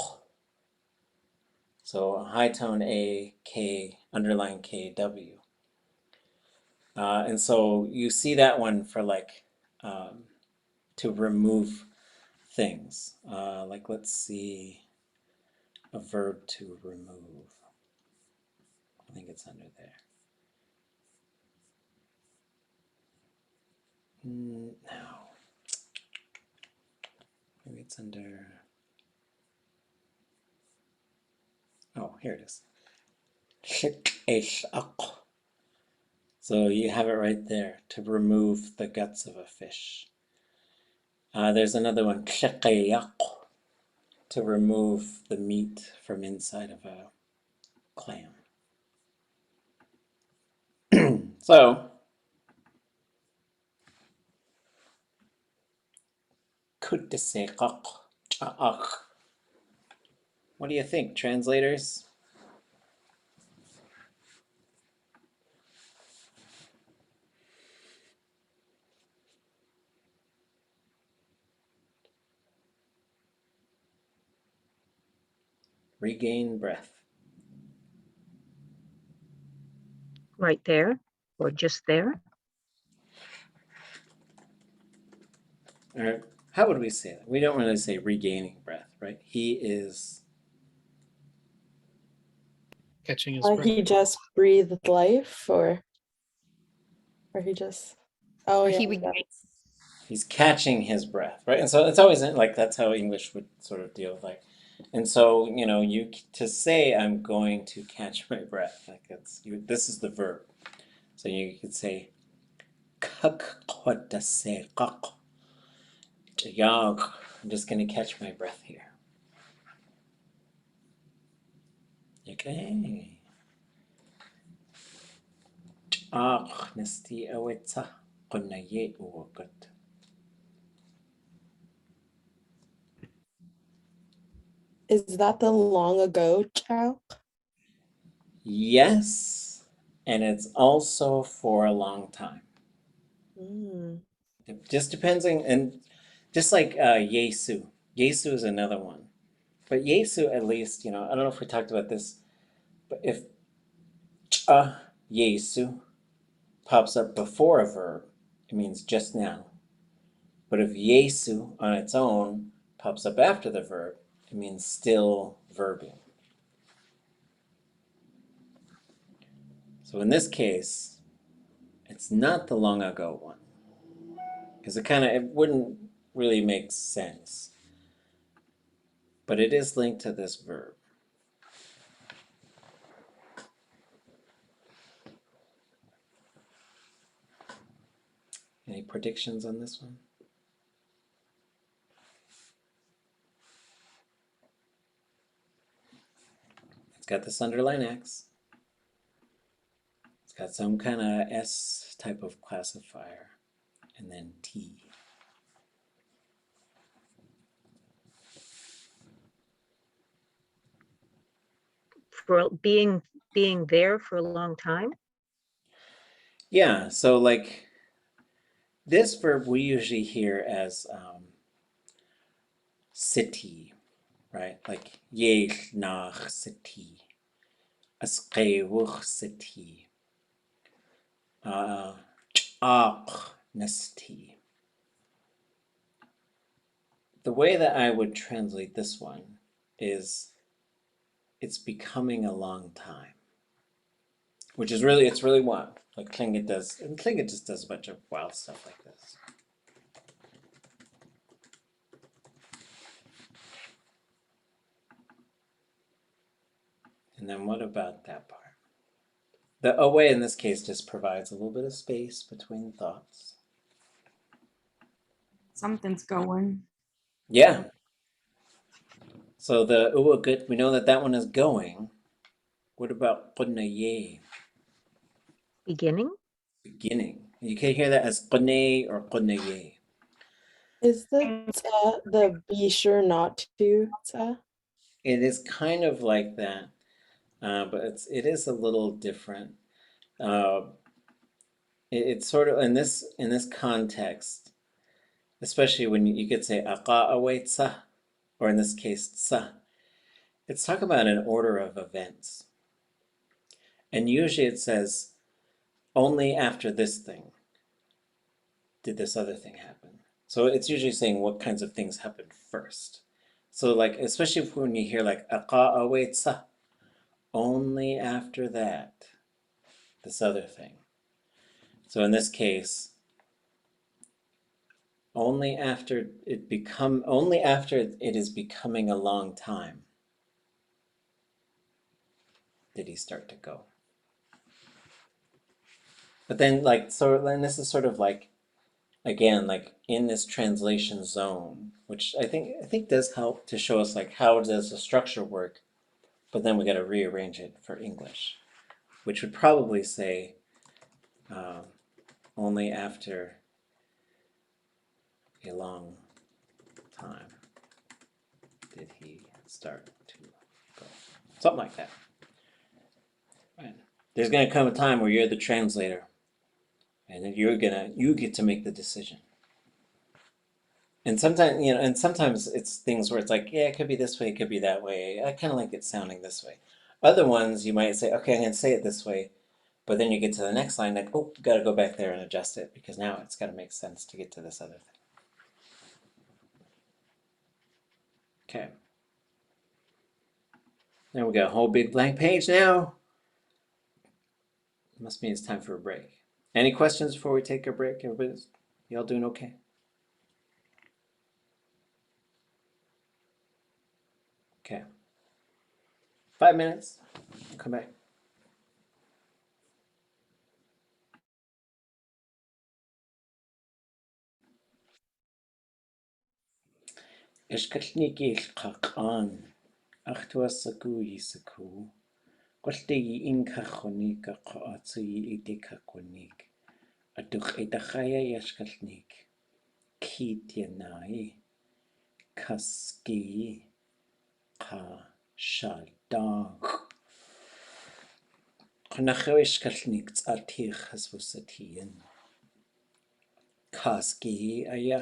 So a high tone A, K, underline K, W. And so you see that one for like to remove things. Like let's see a verb to remove. I think it's under there. No. Maybe it's under. Oh, here it is. So you have it right there, to remove the guts of a fish. There's another one, to remove the meat from inside of a clam. So, what do you think, translators? Regain breath. Right there, or just there? Or how would we say that? We don't really say regaining breath, right? He is Catching his breath. He just breathed life, or he just. Oh Or yeah. he he's catching his breath, right? And so it's always like that's how English would sort of deal with like, and so you to say I'm going to catch my breath, like this is the verb. So you could say I'm just going to catch my breath here. Okay. Nasti awetsa qonna ye uwakut. Is that the long ago chow? Yes, and it's also for a long time. Mm. It just depends on, and just like Yesu. Yesu is another one. But Yesu, at least, I don't know if we talked about this, but if Yesu pops up before a verb, it means just now. But if Yesu on its own pops up after the verb, it means still verbing. So in this case, it's not the long ago one, because it wouldn't really make sense. But it is linked to this verb. Any predictions on this one? It's got this underline X. It's got some kind of S type of classifier, and then T. For being there for a long time. Yeah, so like this verb we usually hear as city, right? Like Yéil nach city, asqewch city, nesti. The way that I would translate this one is it's becoming a long time, which is it's really wild. Like Tlingit does, and Tlingit just does a bunch of wild stuff like this. And then what about that part? The away in this case just provides a little bit of space between thoughts. Something's going. Yeah. So the uwagut, we know that one is going. What about qunnaye, Beginning. beginning? You can hear that as qunnay or qunnaye. Is the the be sure not to ta? It is kind of like that, but it is a little different. It's sort of in this context, especially when you could say aqa awetsa, or in this case tsa. It's talking about an order of events, and usually it says only after this thing did this other thing happen. So it's usually saying what kinds of things happened first. So like, especially when you hear like aqa awetsa, only after that, this other thing. So in this case, only after it is becoming a long time did he start to go. But then and this is sort of like, again, like in this translation zone, which I think does help to show us like how does the structure work, but then we got to rearrange it for English, which would probably say only after a long time did he start to go. Something like that. Right. There's gonna come a time where you're the translator, and then you get to make the decision. And sometimes it's things where it's like, yeah, it could be this way, it could be that way. I kind of like it sounding this way. Other ones you might say, okay, I'm gonna say it this way, but then you get to the next line, like, oh, gotta go back there and adjust it because now it's gotta make sense to get to this other thing. Okay. There we go, whole big blank page now. Must mean it's time for a break. Any questions before we take a break? Y'all doing okay? Okay. 5 minutes. Come back. Ishkatnik ilqa ʼaan. Achtuasaku yisaku. Qoltegi inka khonika qaatsi idika konik. Atuk itachaya yashkalnik. Kityanai. Kaski. Qa shaldang. Qanachaw ishkalnik tzatich hasvusatiyan. Kaski aya.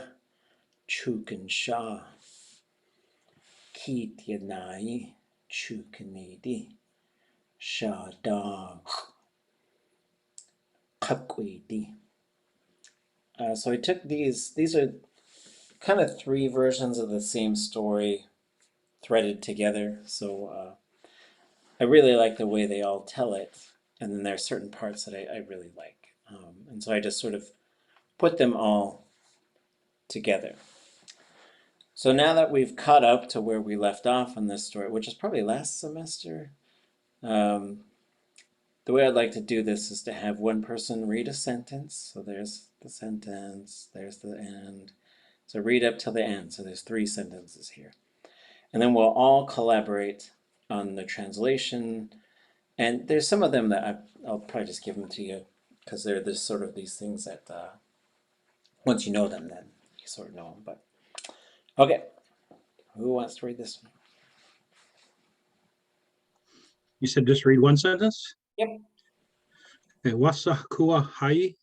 Chukin shah. Kityanai. Chukinidi. Shaldang. Qakwidi. So I took these are kind of three versions of the same story threaded together. So I really like the way they all tell it. And then there are certain parts that I really like. And so I just sort of put them all together. So now that we've caught up to where we left off in this story, which is probably last semester, the way I'd like to do this is to have one person read a sentence. So there's the sentence, there's the end. So read up till the end. So there's 3 sentences here. And then we'll all collaborate on the translation. And there's some of them that I'll probably just give them to you because they're just sort of these things that once you know them, then you sort of know them. But okay, who wants to read this one? You said just read one sentence? Yep. Okay, wasa kua hai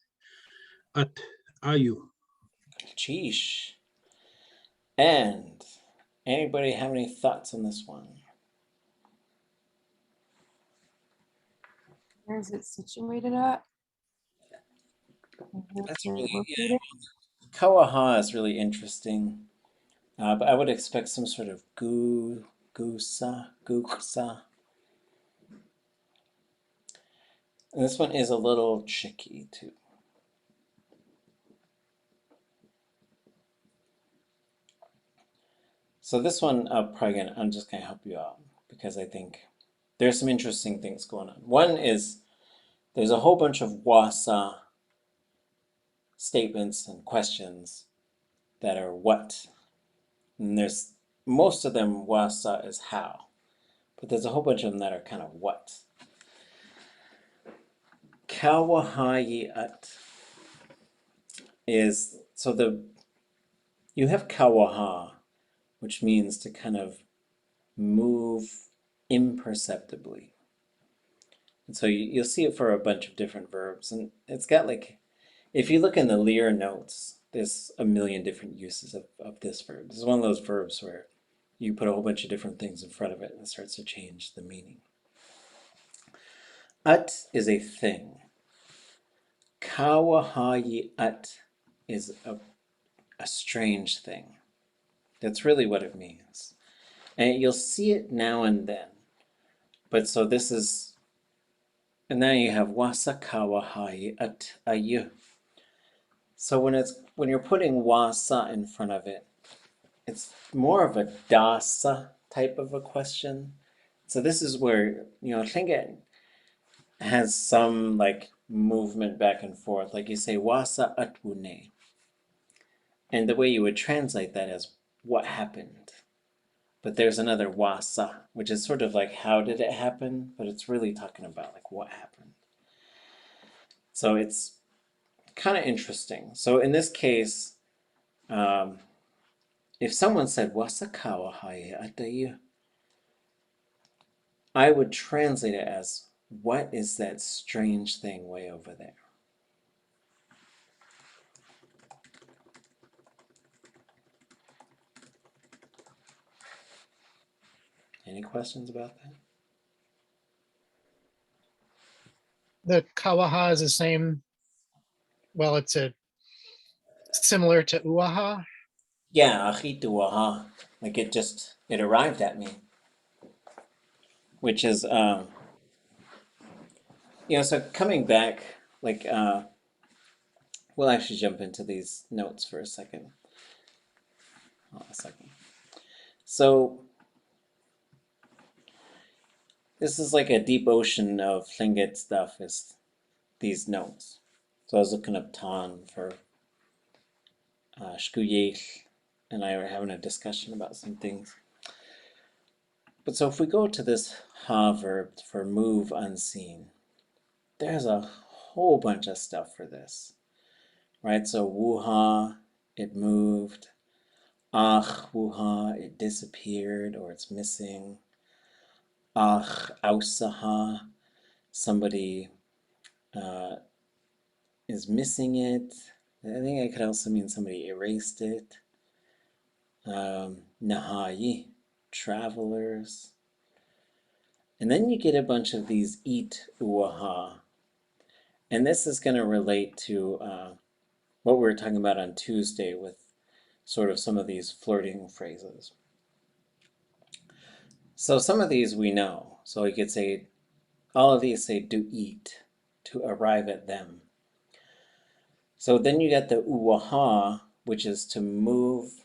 at ayu. Sheesh. And anybody have any thoughts on this one? Where is it situated at? That's Okay, really, repeat yeah. it. Kawaha is really interesting, but I would expect some sort of guksa. And this one is a little tricky too. So this one, I'm just gonna help you out because I think there's some interesting things going on. One is there's a whole bunch of wasa statements and questions that are what. And there's most of them wasa is how, but there's a whole bunch of them that are kind of what. Kawahayiat is, so you have kawaha, which means to kind of move imperceptibly. And so you'll see it for a bunch of different verbs. And it's got like, if you look in the Lear notes, there's a million different uses of this verb. This is one of those verbs where you put a whole bunch of different things in front of it and it starts to change the meaning. At is a thing. Kawahayi at is a strange thing. That's really what it means. And you'll see it now and then. But so this is, and now you have wasa kawahayi at ayu. So when you're putting wasa in front of it, it's more of a dasa type of a question. So this is where, Lingi has some like movement back and forth. Like you say wasa atwune. And the way you would translate that is what happened. But there's another wasa, which is sort of like how did it happen? But it's really talking about like what happened. So it's kind of interesting. So in this case, if someone said wasa kawahaye atayu, I would translate it as what is that strange thing way over there? Any questions about that? The kawaha is the same. Well, it's similar to uaha. Yeah, achituaha. Like it arrived at me. Which is, so coming back, like, we'll actually jump into these notes for a second. Hold on a second. So this is like a deep ocean of Tlingit stuff, is these notes. So I was looking up ʼaan for Yéil, and I were having a discussion about some things. But so if we go to this ha verb for move unseen, there's a whole bunch of stuff for this, right? So wuha, it moved. Ach, wuha, it disappeared or it's missing. Ach, ausaha, somebody is missing it. I think it could also mean somebody erased it. Nahayi, travelers. And then you get a bunch of these eat uaha. And this is going to relate to what we were talking about on Tuesday with sort of some of these flirting phrases. So some of these we know. So you could say, all of these say do eat, to arrive at them. So then you get the uwaha, which is to move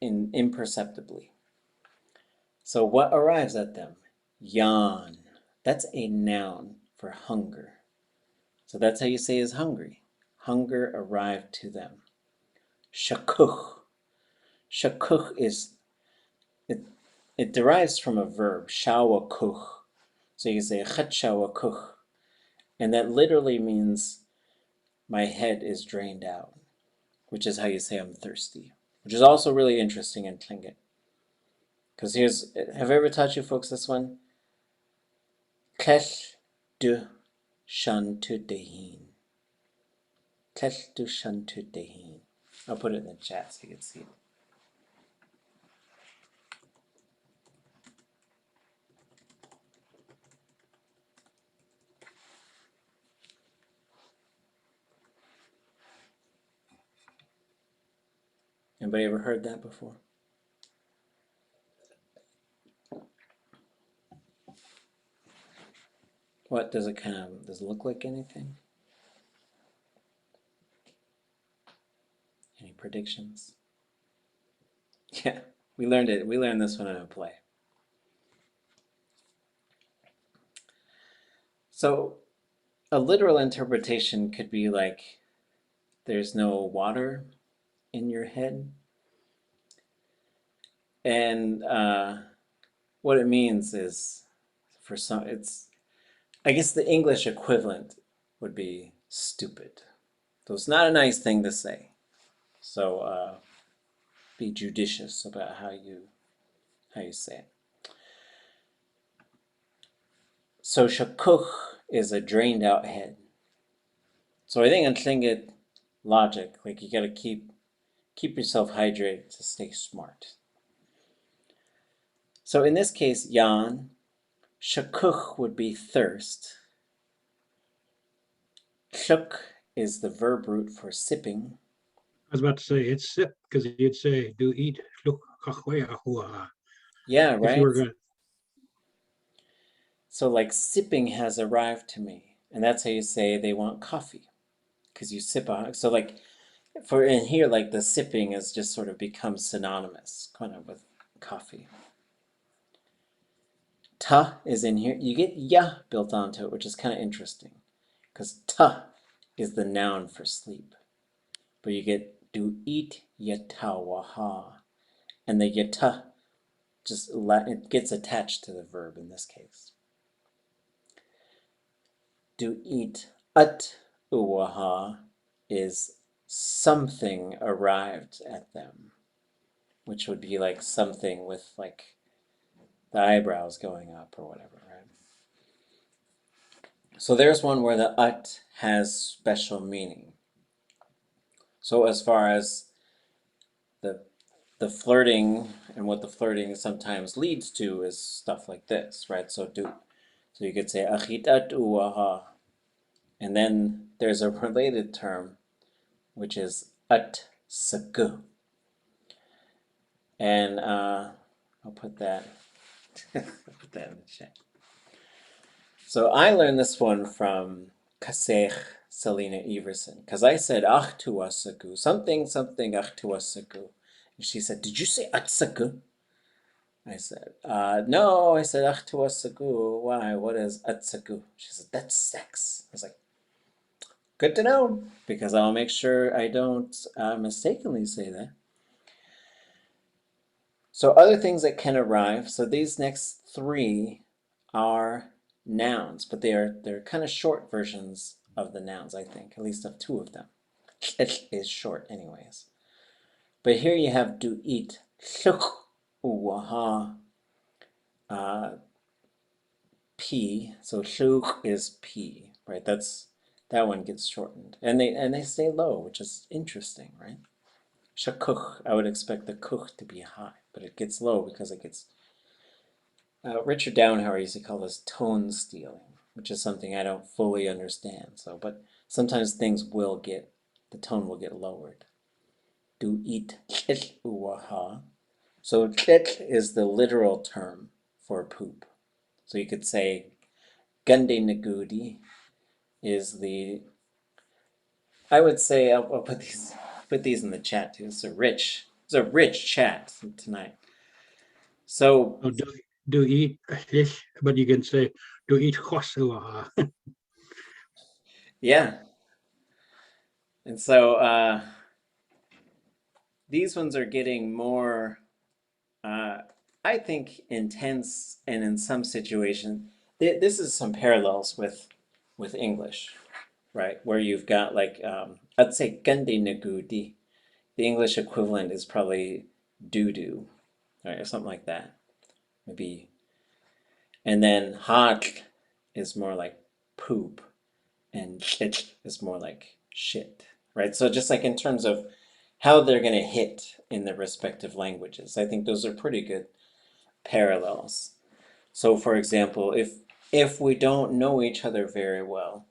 imperceptibly. So what arrives at them? Yan. That's a noun for hunger. So that's how you say is hungry. Hunger arrived to them. Shakuch. Shakuch is, it derives from a verb, shawakuch. So you say chat shawakuch. And that literally means my head is drained out, which is how you say I'm thirsty, which is also really interesting in Tlingit. Because have I ever taught you folks this one? Kesh du shan tu dehin. Kesh du shan tu dehin. I'll put it in the chat so you can see it. Anybody ever heard that before? What does it does it look like anything? Any predictions? Yeah, we learned it. We learned this one in a play. So a literal interpretation could be like, there's no water in your head. And what it means is, for some, I guess the English equivalent would be stupid. So it's not a nice thing to say. So be judicious about how you say it. So shakuch is a drained out head. So I think in Tlingit logic, like you gotta keep yourself hydrated to stay smart. So in this case, yan, shakuch would be thirst. Shuk is the verb root for sipping. I was about to say it's sip because you'd say do eat. Yeah, If you were right? going, So like sipping has arrived to me. And that's how you say they want coffee. Because you sip on it. So like for in here, like the sipping has just sort of become synonymous kind of with coffee. Ta is in here. You get ya built onto it, which is kind of interesting. Because ta is the noun for sleep. But you get do eat yatawaha. And the yata it gets attached to the verb in this case. Do eat at uwaha is something arrived at them, which would be like something with like the eyebrows going up or whatever, right? So there's one where the at has special meaning. So as far as the flirting and what the flirting sometimes leads to is stuff like this, right? So you could say achit at uwaha. And then there's a related term, which is at saku. And I'll put that in the chat. So I learned this one from Kasech Selena Everson, because I said ach tuasaku, something ach tuasaku. And she said, did you say atsaku? I said, no, I said ach tuasaku. Why? What is atsaku? She said, that's sex. I was like, good to know, because I'll make sure I don't mistakenly say that. So other things that can arrive. So these next three are nouns, but they're kind of short versions of the nouns, I think, at least of two of them. It is short anyways. But here you have do eat. P. So llwch is P, right? That one gets shortened. And they stay low, which is interesting, right? Shakuch, I would expect the kuch to be high, but it gets low because it gets Richard Downhauer used to call this tone stealing, which is something I don't fully understand. So, but sometimes things will get, the tone will get lowered. Do eat uwaha. So tlit is the literal term for poop. So you could say gande nagudi is the, I would say, I'll put these in the chat too. It's a rich chat tonight. So Oh, do eat fish, but you can say do eat chwasuaha. yeah. And so these ones are getting more, I think, intense, and in some situations, this is some parallels with English, right? Where you've got like, I'd say gande nagudi. The English equivalent is probably doo-doo, right, or something like that. Maybe. And then hot is more like poop, and shit is more like shit, right? So just like in terms of how they're going to hit in the respective languages, I think those are pretty good parallels. So for example, if we don't know each other very well,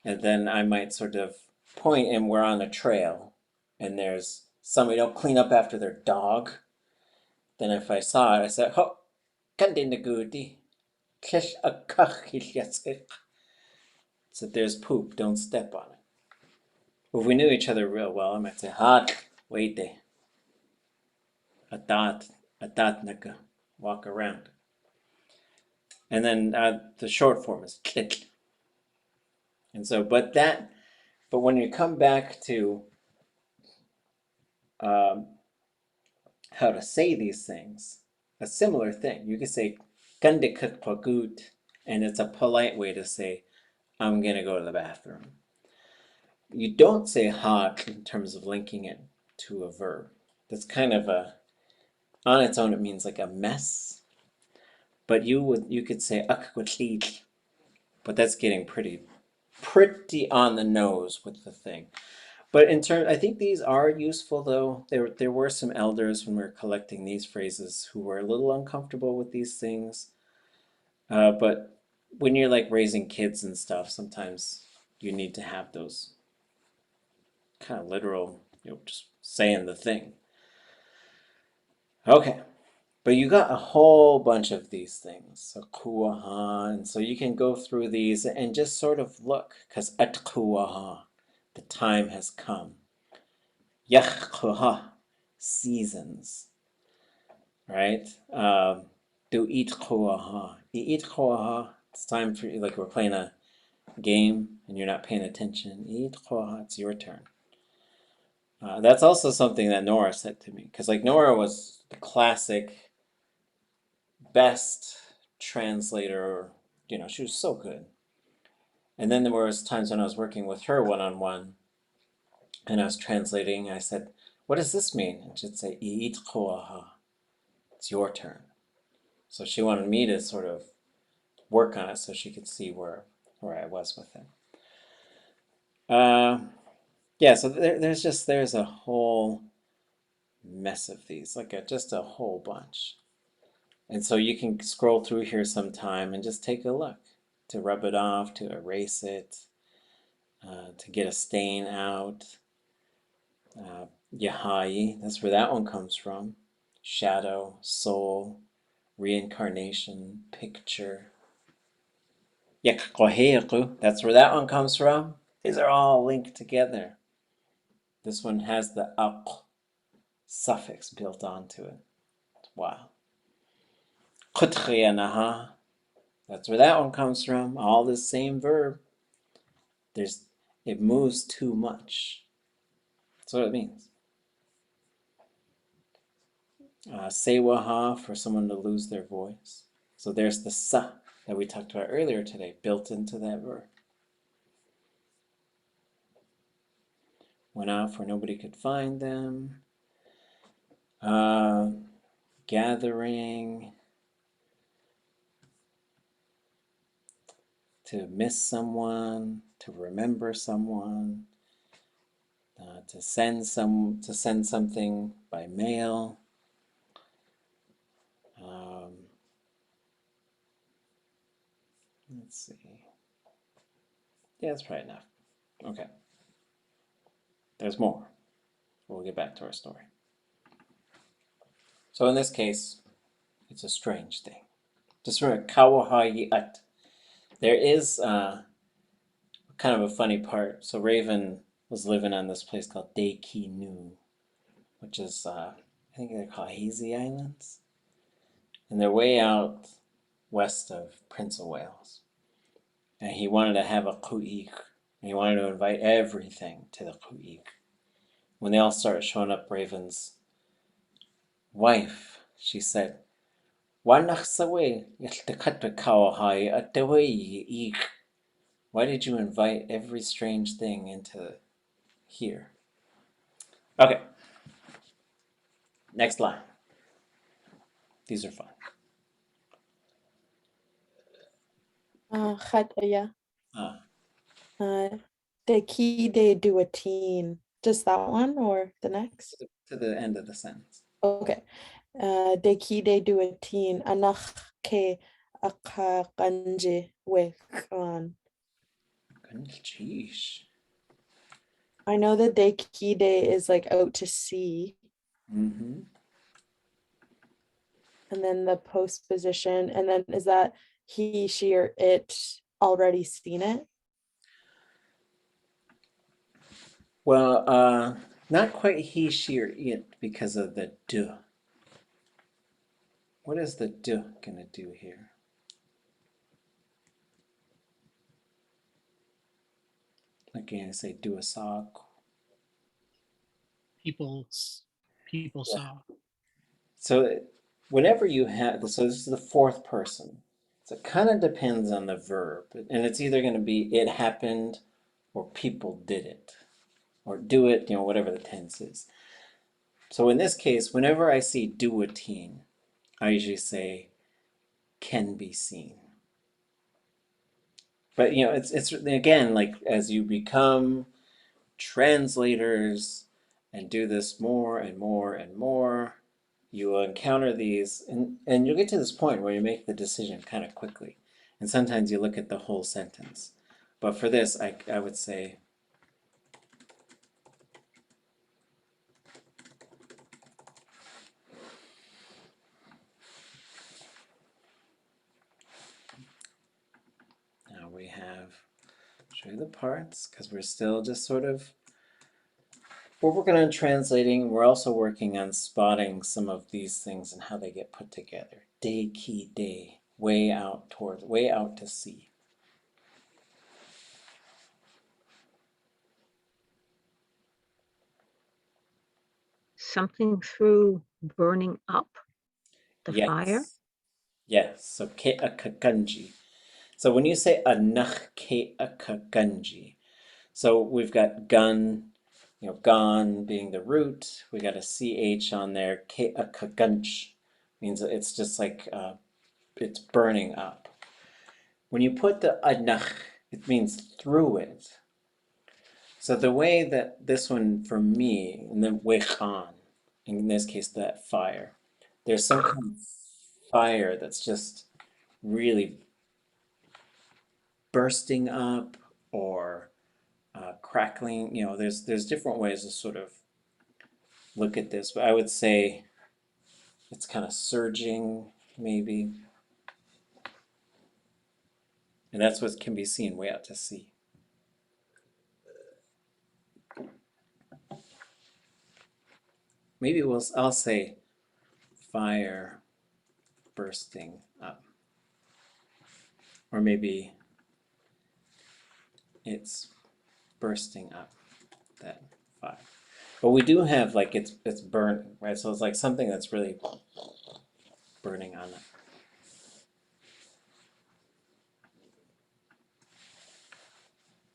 and then I might sort of point and we're on a trail, and there's somebody don't clean up after their dog, then if I saw it, I said, "Ho, kandinagudi, kish a kach." So there's poop, don't step on it. If we knew each other real well, I might say, "Hot, wait there, adat naga, walk around." And then the short form is klik. And so, but when you come back to how to say these things, a similar thing, you could say "Kandikakpagut," and it's a polite way to say, "I'm gonna go to the bathroom." You don't say hot in terms of linking it to a verb. That's kind of on its own, it means like a mess. But you could say "akkwatlit," but that's getting pretty on the nose with the thing. But in turn, I think these are useful though. There were some elders when we were collecting these phrases who were a little uncomfortable with these things. But when you're like raising kids and stuff, sometimes you need to have those kind of literal, just saying the thing. Okay, but you got a whole bunch of these things. So kuaha, and so you can go through these and just sort of look, because at kuaha, the time has come. Yachkuha, seasons, right? Do eat kuaha. Eat kuaha. It's time for you, like we're playing a game and you're not paying attention. Eat kuaha, it's your turn. That's also something that Nora said to me, because like Nora was the classic best translator, she was so good. And then there was times when I was working with her one-on-one and I was translating, I said, "What does this mean?" And she'd say, "Eat kuaha. It's your turn." So she wanted me to sort of work on it so she could see where I was with it. Yeah, so there's a whole mess of these, like just a whole bunch. And so you can scroll through here sometime and just take a look, to rub it off, to erase it, to get a stain out. Yahai, that's where that one comes from. Shadow, soul, reincarnation, picture. Yakkoheeku, that's where that one comes from. These are all linked together. This one has the ak suffix built onto it. Wow. Kutrianaha, that's where that one comes from. All the same verb. It moves too much. That's what it means. Sewaha, for someone to lose their voice. So there's the sa that we talked about earlier today, built into that verb. Went off where nobody could find them. Gathering. To miss someone, to remember someone, to send something by mail. Let's see. Yeah, that's probably enough. Okay. There's more. We'll get back to our story. So in this case, it's a strange thing. Just remember, kawahayi'at. There is kind of a funny part. So Raven was living on this place called Dekinu, which is, I think they're called Hazy Islands. And they're way out west of Prince of Wales. And he wanted to have a ku'ik. And he wanted to invite everything to the ku'ik. When they all started showing up, Raven's wife, she said, why did you invite every strange thing into here? Okay. Next line. These are fun. Khataya. Ah. De ki de do a teen. Just that one or the next? To the end of the sentence. Okay. De ki de do a teen. Anach ke akakanje with on. Sheesh. I know that de ki de is like out to sea. Mm-hmm. And then the postposition. And then is that he, she, or it already seen it? Well, not quite he, she, or it because of the duh. What is the duh gonna do here? Like you're gonna say do a sock. People saw. So whenever you have, so this is the fourth person. So it kind of depends on the verb. And it's either gonna be it happened or people did it. Or do it, whatever the tense is. So in this case, whenever I see do a teen, I usually say can be seen. But it's again, like as you become translators and do this more and more and more, you will encounter these, and you'll get to this point where you make the decision kind of quickly. And sometimes you look at the whole sentence. But for this, I would say, now we have, show you the parts, because we're still just sort of, we're working on translating. We're also working on spotting some of these things and how they get put together. Day key day, way out to sea. Something through burning up the Yes. fire. Yes. So ke akakanji. So when you say anach ke akakanji, so we've got gun, gone being the root. We got a ch on there. Ke akaganch means it's just like it's burning up. When you put the anach, it means through it. So the way that this one for me, and then wechan, in this case that fire, there's some kind of fire that's just really bursting up or crackling. There's different ways to sort of look at this, but I would say it's kind of surging maybe, and that's what can be seen way out to sea. Maybe I'll say fire bursting up, or maybe it's bursting up that fire. But we do have like it's burnt, right? So it's like something that's really burning on it.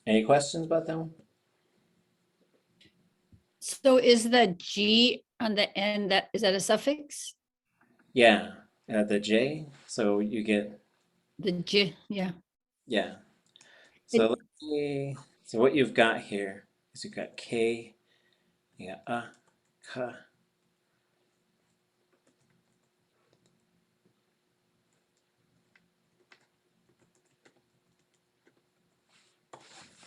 Any questions about that one? So is the G on the end, is that a suffix? Yeah, the J. So you get, The J, yeah. yeah. So let's see. So what you've got here is you've got K, you got Ka.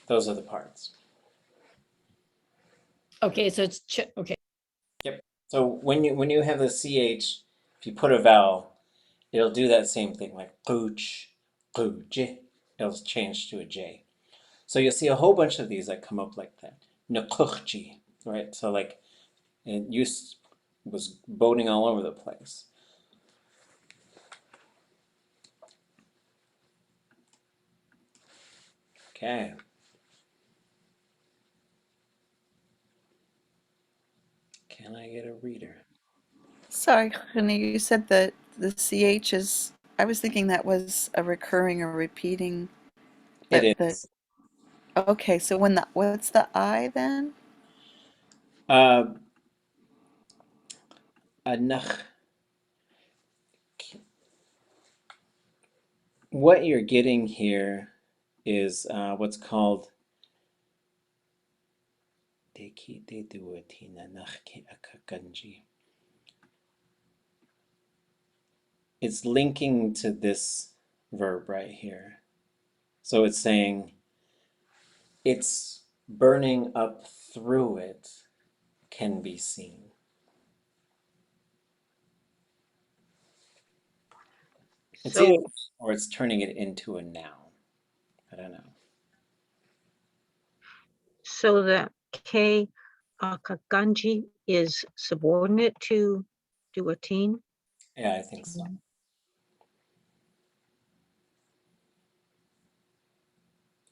Those are the parts. Okay, so it's okay. Yep. So when you have the CH, if you put a vowel, it'll do that same thing, like pooch, pooch. It'll change to a J. So you'll see a whole bunch of these that come up like that. Nakuchi, right? So like it was boating all over the place. Okay. Can I get a reader? Sorry, honey, you said that the CH is, I was thinking that was a recurring or repeating, but It the, is. okay, so when what's the I then? Uh, anach. What you're getting here is what's called it's linking to this verb right here. So it's saying it's burning up through it can be seen. It's either So, or it's turning it into a noun. I don't know. so the K Kaganji is subordinate to duotine. Yeah, I think so.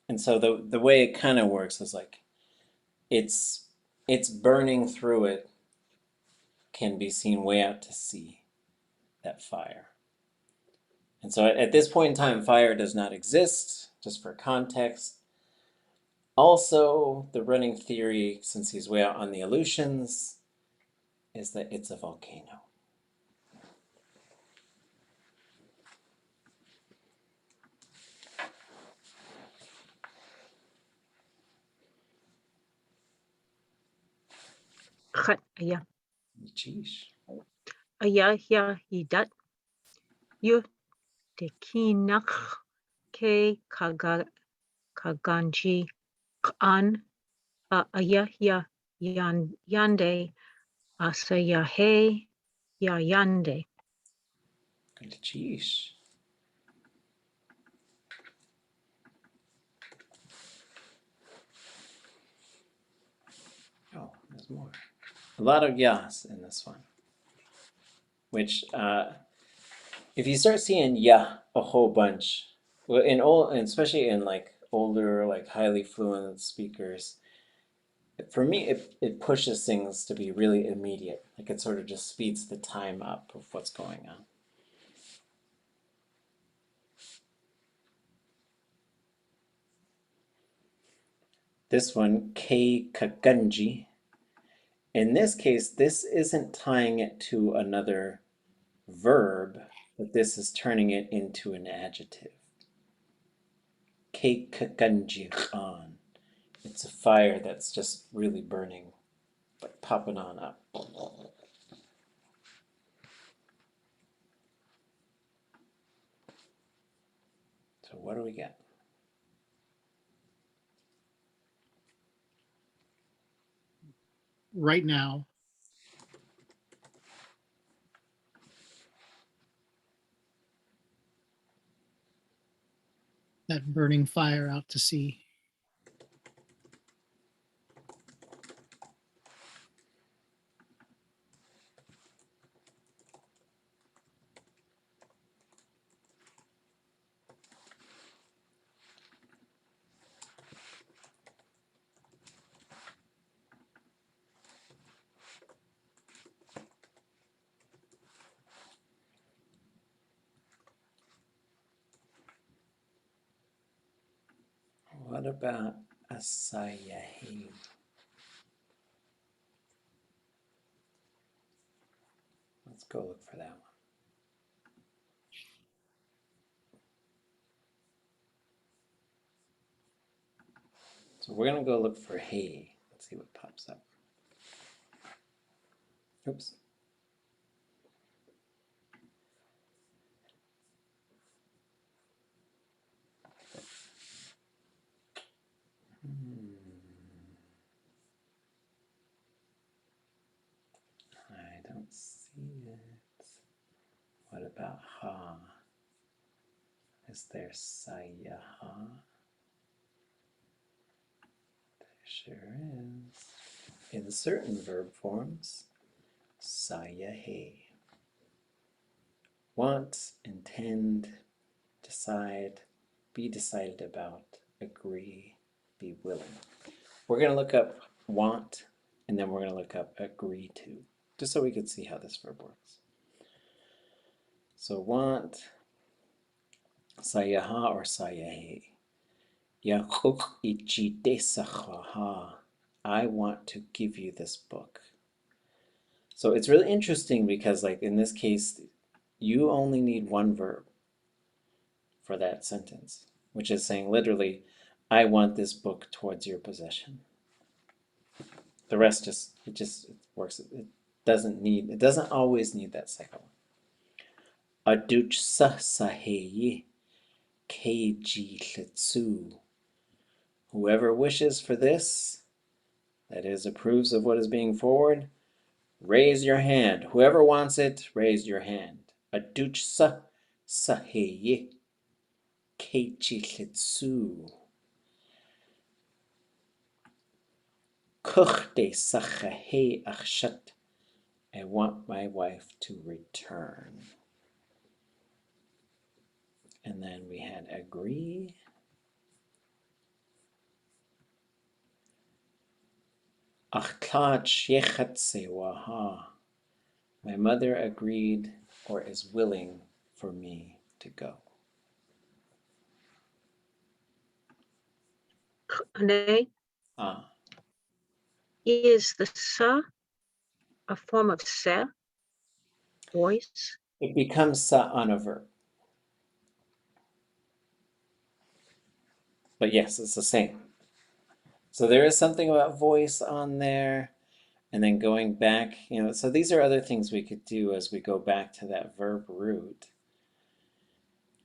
And so the way it kind of works is like it's burning through it can be seen way out to sea, that fire. And so at this point in time, fire does not exist, just for context. Also, the running theory, since he's way out on the Aleutians, is that it's a volcano. Chat aya Jeez. aya ya yidat yu tekinach K Kaganji ʼaan aya ya yande asa he ya yande. Jeez. Oh, there's more. A lot of yas in this one. Which, if you start seeing ya a whole bunch, well, and especially in like older, like highly fluent speakers, for me, it pushes things to be really immediate. Like it sort of just speeds the time up of what's going on. This one, K kaganji. In this case, this isn't tying it to another verb, but this is turning it into an adjective. K kaganji ʼaan. It's a fire that's just really burning, like popping on up. So what do we get? Right now, that burning fire out to sea. What about asayahi? Let's go look for that one. So we're gonna go look for hey. Let's see what pops up. Oops. I don't see it. What about ha? Is there sayaha? There sure is. In certain verb forms, sayahe. Want, intend, decide, be decided about, agree, be willing. We're going to look up want, and then we're going to look up agree to, just so we can see how this verb works. So want, sayaha or sayahe. Yachuk ichite sachaha. I want to give you this book. So it's really interesting because, like in this case, you only need one verb for that sentence, which is saying literally, I want this book towards your possession. The rest it works. It doesn't always need that second one. Aduch sa saheyi keiji litsu. Whoever wishes for this, that is, approves of what is being forward, raise your hand. Whoever wants it, raise your hand. Aduch sa saheyi keiji litsu. Kuchte sachahe achshat. I want my wife to return. And then we had agree. Achtat shechat sewaha. My mother agreed or is willing for me to go. Ane, Ah, is the sa a form of se, voice? it becomes sa on a verb. But yes, it's the same. So there is something about voice on there, and then going back, so these are other things we could do as we go back to that verb root.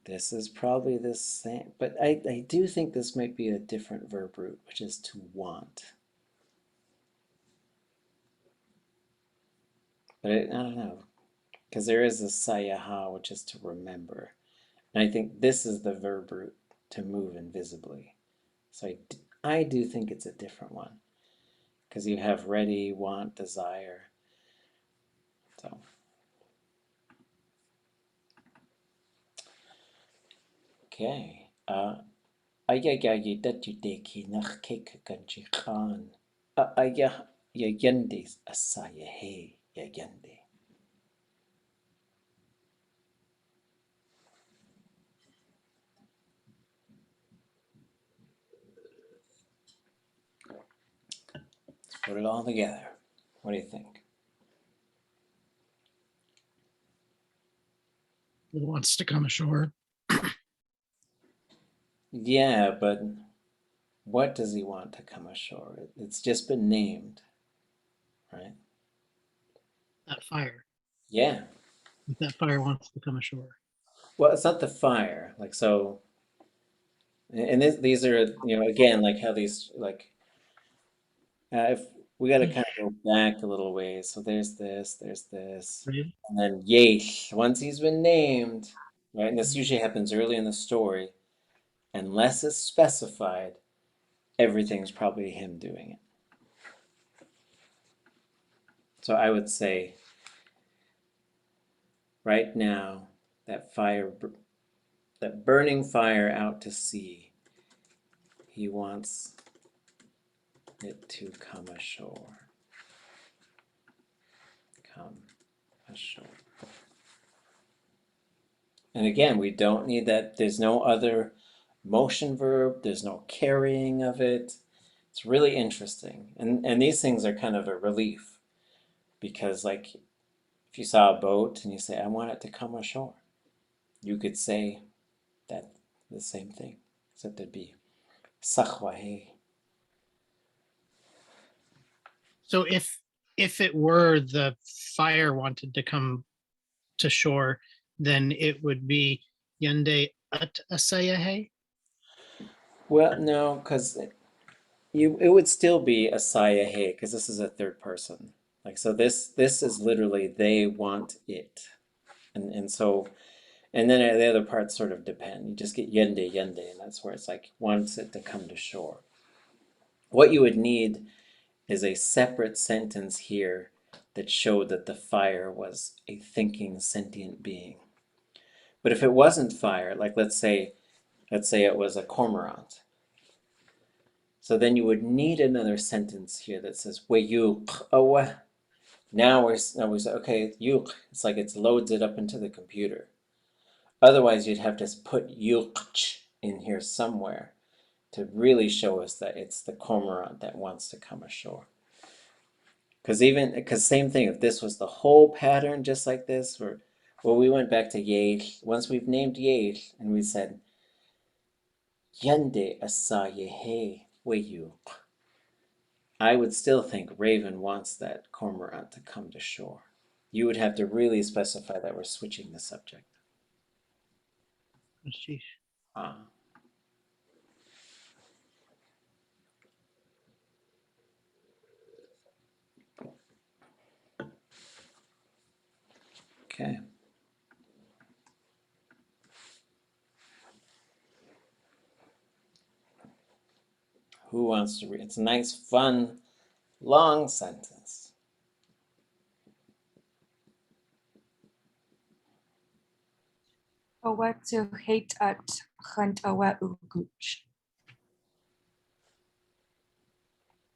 This is probably the same, but I do think this might be a different verb root, which is to want. But I don't know, because there is a sayaha, which is to remember. And I think this is the verb root to move invisibly. So I do think it's a different one, because you have ready, want, desire. So. Okay. Ayaya datudeki nach kek ganji khan. Ayah yayende asaya he yayende. Let's put it all together. What do you think? He wants to come ashore. Yeah, but what does he want to come ashore? It's just been named, right? That fire. Yeah. That fire wants to come ashore. Well, it's not the fire. Like, so, and these are, again, like how these, like, if we got to kind of go back a little ways. So there's this, Right? and then Yéil, once he's been named, right? And this usually happens early in the story. Unless it's specified, everything's probably him doing it. So I would say, right now, that burning fire out to sea, he wants it to come ashore. Come ashore. And again, we don't need that. There's no other motion verb. There's no carrying of it. It's really interesting. And these things are kind of a relief because like if you saw a boat and you say, I want it to come ashore, you could say that the same thing, except it'd be sakhwahe. So if it were the fire wanted to come to shore, then it would be yende at asayahe. Well, no, because it would still be a sayahe because this is a third person. Like so this is literally they want it. And so and then the other parts sort of depend. You just get yende yende, and that's where it's like wants it to come to shore. What you would need is a separate sentence here that showed that the fire was a thinking sentient being. But if it wasn't fire, like let's say it was a cormorant. So then you would need another sentence here that says weyuq awa. Now we say okay, yuq. It's like it loads it up into the computer. Otherwise, you'd have to put yuqch in here somewhere to really show us that it's the cormorant that wants to come ashore. Because same thing, if this was the whole pattern just like this, we went back to Yéil. Once we've named Yéil and we said Yende asa yehe weyuq, I would still think Raven wants that cormorant to come to shore. You would have to really specify that we're switching the subject. Sheesh. Ah. Okay. Who wants to read? It's a nice, fun, long sentence. Awa to hate at hunt awa uguch.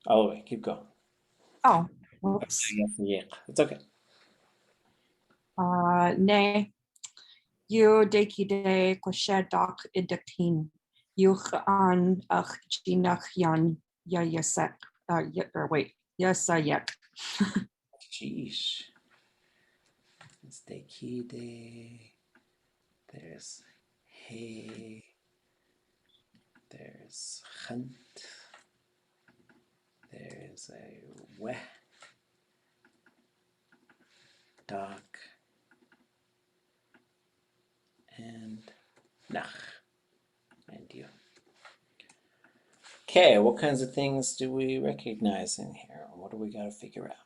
All the way, keep going. Oh, whoops. It's okay. Ne. You deki de koshedak idakin. Yuch an ach jinach yan ya yasek. Or wait, yasayek. Sheesh. It's dekide. There's hey. There's hunt. There's a weh. Dark. And nach. And you. Okay, what kinds of things do we recognize in here? What do we got to figure out?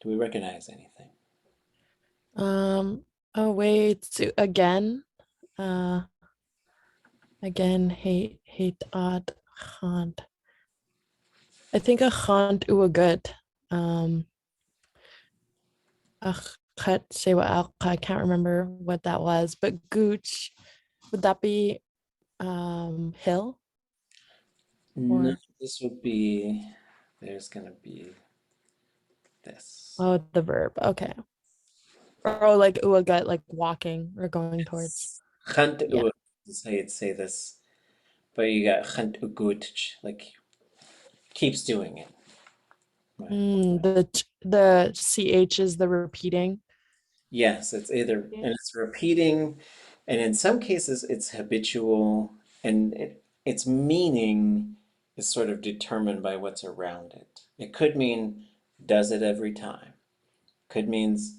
Do we recognize anything? Oh wait, so again. Again, hate odd haunt. I think a haunt a good. Say what I can't remember what that was, but gooch, would that be hill? No, Or this would be, there's gonna be this. oh, the verb. Okay. Or like uagut, like walking or going towards. Hunt Yeah. is how you'd say this, but you got hunt ugutch, like keeps doing it. Right. The ch is the repeating. Yes, it's either, and it's repeating, and in some cases it's habitual, and its meaning is sort of determined by what's around it. It could mean does it every time, could means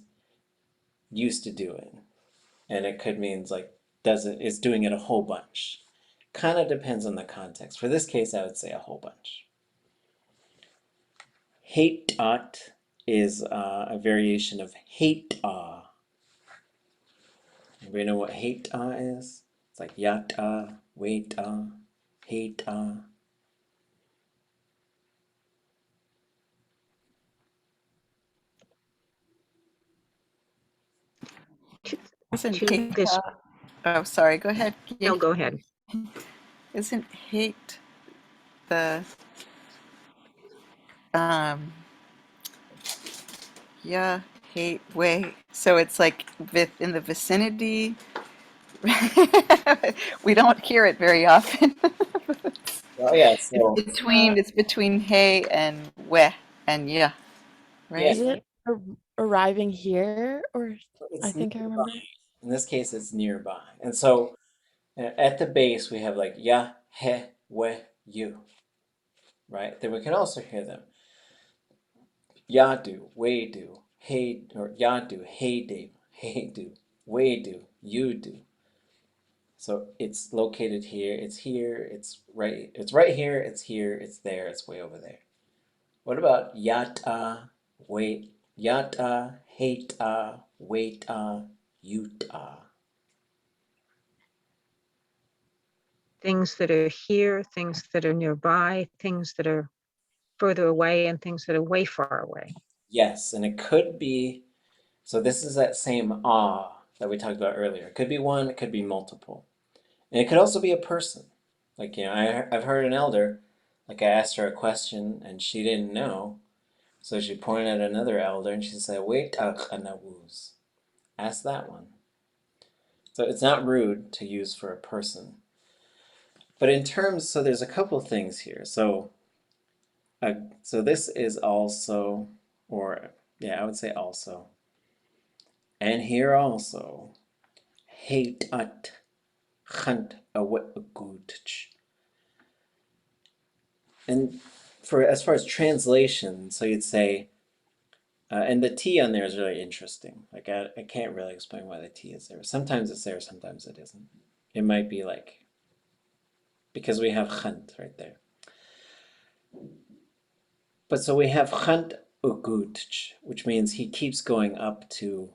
used to do it, and it could means like does it is doing it a whole bunch. Kind of depends on the context. For this case, I would say a whole bunch. Hate ot is a variation of hate Anybody know what hate is? It's like yat wait hate Isn't to hate, this. oh, sorry, go ahead. No, Yéil. go ahead. Isn't hate the, um, yeah, hate way. So it's like in the vicinity. We don't hear it very often. Oh yeah, so It's between hey and we and yeah, yeah, right? Is it arriving here, or I it's think I nearby. remember. In this case, it's nearby. And so at the base, we have like ya, he, we, you, right? Then we can also hear them. Ya do, we do, hey, or ya do, hey do, we do, you do. So it's located here, it's right here, it's here, it's there, it's way over there. What about yata, wait, yata, hata, waita, yuta? Things that are here, things that are nearby, things that are further away, and things that are way far away. Yes, and it could be, so this is that same ah that we talked about earlier. It could be one, it could be multiple. And it could also be a person. Like, I've heard an elder, like I asked her a question and she didn't know. So she pointed at another elder and she said, wait, ask that one. So it's not rude to use for a person. But in terms, so there's a couple things here. So this is also, or yeah, I would say also. And here also, hate at hunt awetgutch. And for as far as translation, so you'd say, and the T on there is really interesting. Like I can't really explain why the T is there. Sometimes it's there, sometimes it isn't. It might be like, because we have hunt right there. But so we have hunt ugutch, which means he keeps going up to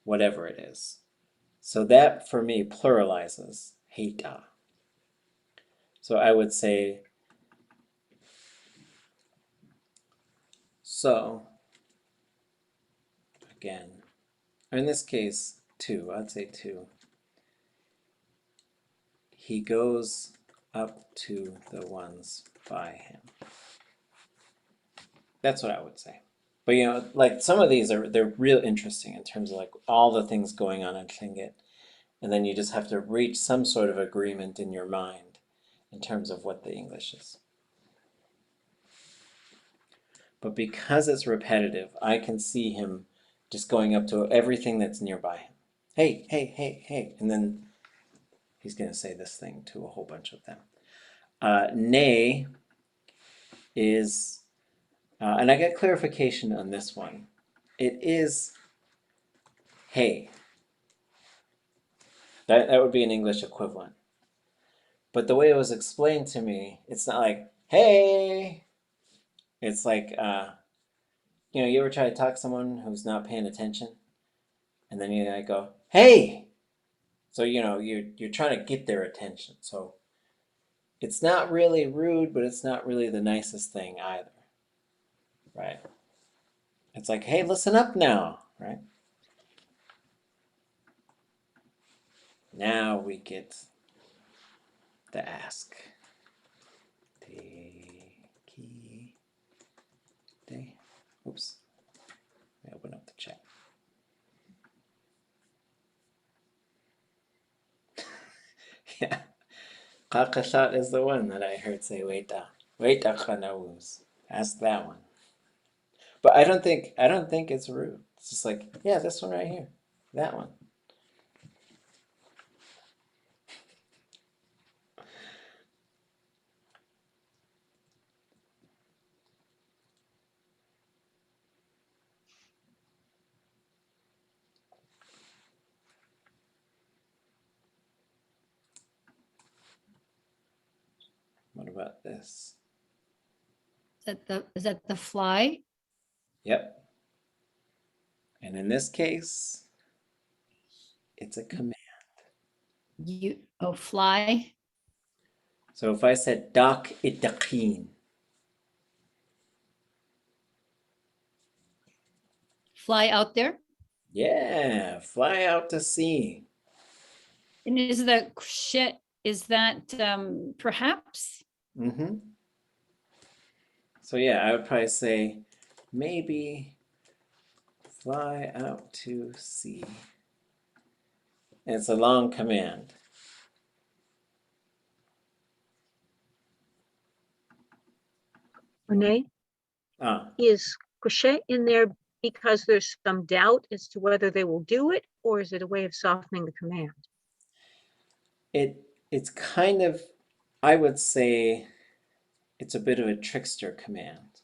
whatever it is. So that for me pluralizes heta. So I would say, so again, or in this case, two, I'd say two. He goes up to the ones by him. That's what I would say. But like some of these they're real interesting in terms of like all the things going on in Tlingit. And then you just have to reach some sort of agreement in your mind in terms of what the English is. But because it's repetitive, I can see him just going up to everything that's nearby him. Hey, hey, hey, hey. And then he's going to say this thing to a whole bunch of them. Nay is, and I get clarification on this one. It is hey. That would be an English equivalent. But the way it was explained to me, it's not like, hey. It's like, you ever try to talk to someone who's not paying attention? And then you like go, hey! So, you're trying to get their attention. So it's not really rude, but it's not really the nicest thing either. Right? It's like, hey, listen up now, right? Now we get the ask. Oops. Let me open up the chat. Yeah. Kakashat is the one that I heard say waita. Waita khanawuz. Ask that one. But I don't think it's rude. It's just like, yeah, this one right here. That one. What about this? Is that the fly? Yep. And in this case, it's a command. Fly. So if I said dak itaqin, Fly out there. Yeah, fly out to sea. And is the shit, is that perhaps? Mm-hmm. So yeah, I would probably say maybe fly out to sea. And it's a long command. Renee, Ah, is crochet in there because there's some doubt as to whether they will do it, or is it a way of softening the command? it's kind of, I would say it's a bit of a trickster command.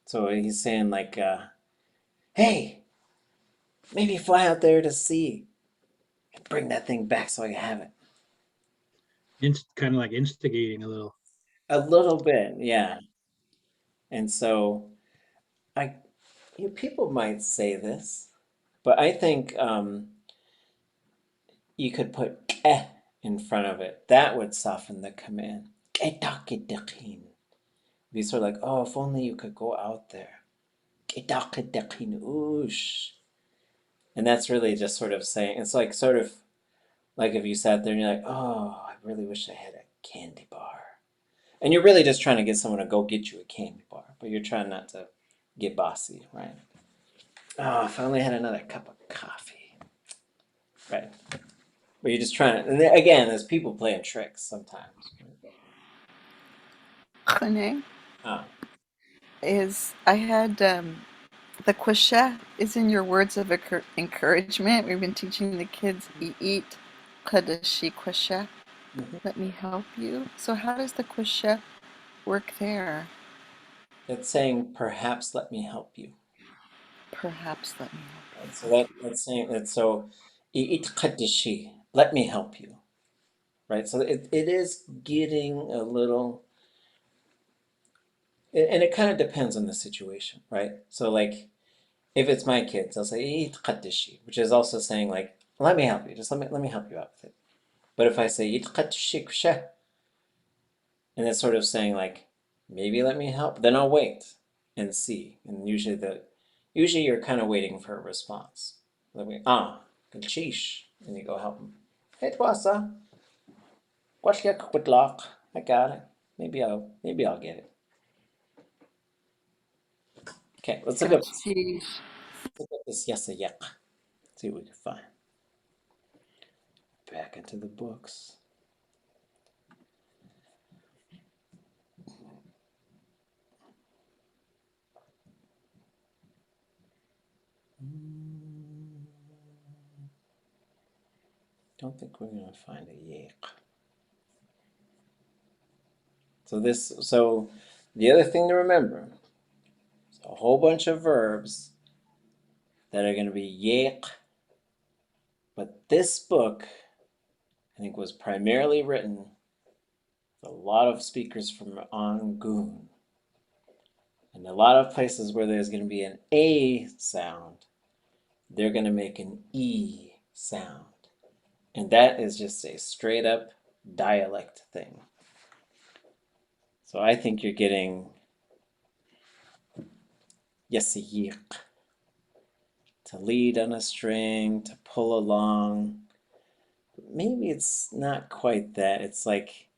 So he's saying like, hey, maybe fly out there to sea and bring that thing back so I can have it. Kind of like instigating a little. A little bit, yeah. And so I, people might say this, but I think you could put eh in front of it. That would soften the command. Be sort of like, oh, if only you could go out there. And that's really just sort of saying, it's like sort of like if you sat there and you're like, oh, I really wish I had a candy bar. And you're really just trying to get someone to go get you a candy bar, but you're trying not to get bossy, right? Oh, if I only had another cup of coffee. Right. But you're just trying to, and again, there's people playing tricks sometimes. Renee, Ah, I had the kwasha is in your words of encouragement. We've been teaching the kids eat kadashi kwasha. mhm. Let me help you. So how does the kwasha work there? It's saying, perhaps let me help you. Perhaps let me help Right? you. So Okay. that's saying that, so, let me help you. Right? So it is getting a little, and it kind of depends on the situation, right? So like, if it's my kids, I'll say, which is also saying like, let me help you, just let me help you out with it. But if I say, and it's sort of saying like, maybe let me help, then I'll wait and see. And usually you're kind of waiting for a response. Let me, sheesh, and you go help them. Hey, Twasa, what's your good luck? I got it. Maybe I'll get it. Okay, let's look up Kachish. this yasayak. See what we can find. Back into the books. Don't think we're gonna find a yek. So the other thing to remember, is a whole bunch of verbs that are gonna be yek, but this book, I think, was primarily written with a lot of speakers from ʼaan. And a lot of places where there's gonna be an A sound, they're gonna make an E sound. And that is just a straight up dialect thing. So I think you're getting yasiyik, to lead on a string, to pull along. Maybe it's not quite that. It's like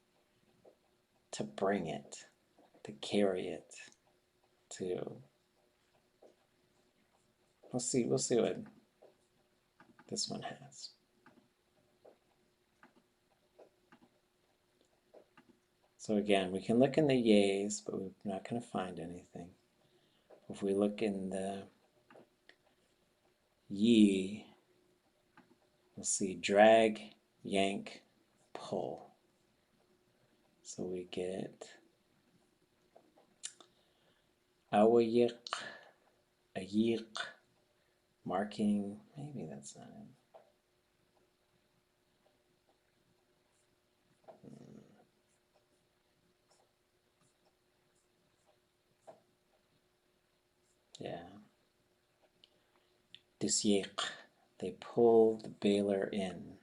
to bring it, to carry it, to. We'll see what this one has. So again, we can look in the yays, but we're not going to find anything. If we look in the yi, we'll see drag, yank, pull. So we get awayik, ayik, marking. Maybe that's not it. Yeah. Disyik, they pull the baler in.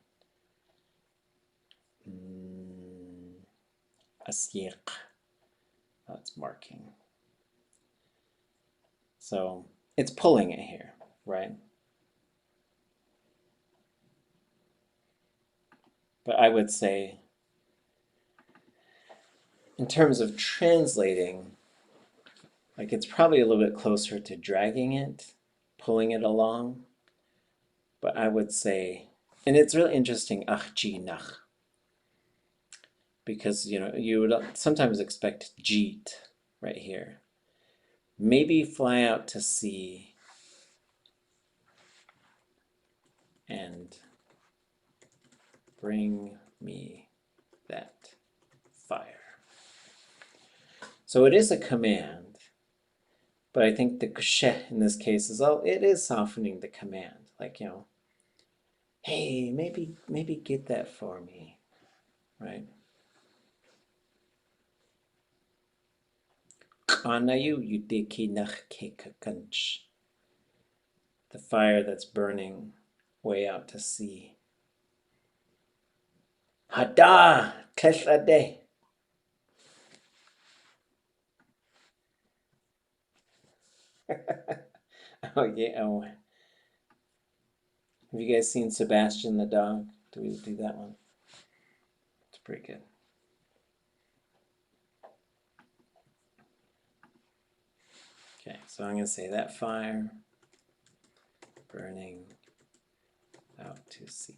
Asyik, that's marking. So it's pulling it here, right? But I would say, in terms of translating, like it's probably a little bit closer to dragging it, pulling it along. But I would say, and it's really interesting, achji nach, because you would sometimes expect jeet right here. Maybe fly out to sea and bring me that fire. So it is a command, but I think the kshe in this case is, it is softening the command. Like, hey, maybe get that for me, right? The fire that's burning way out to sea. Hada kleshade. Oh yeah. Oh. Have you guys seen Sebastian the dog? Do we do that one? It's pretty good. Okay, so I'm gonna say that fire burning out to sea.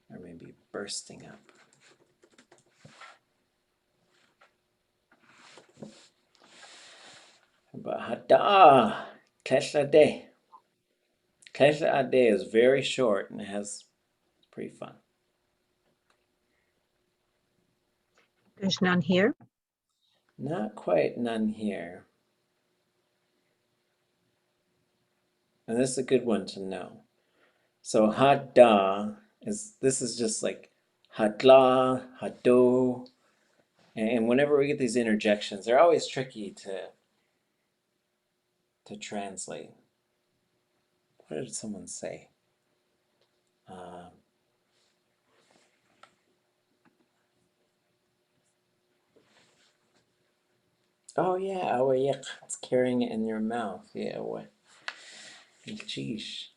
Or maybe bursting up. But hada kleshade. Kleshade is very short and it's pretty fun. There's none here. Not quite none here. And this is a good one to know. So hada this is just like hadla, hado. And whenever we get these interjections, they're always tricky to translate. What did someone say? Oh yeah, it's carrying it in your mouth. Yeah, what? Sheesh.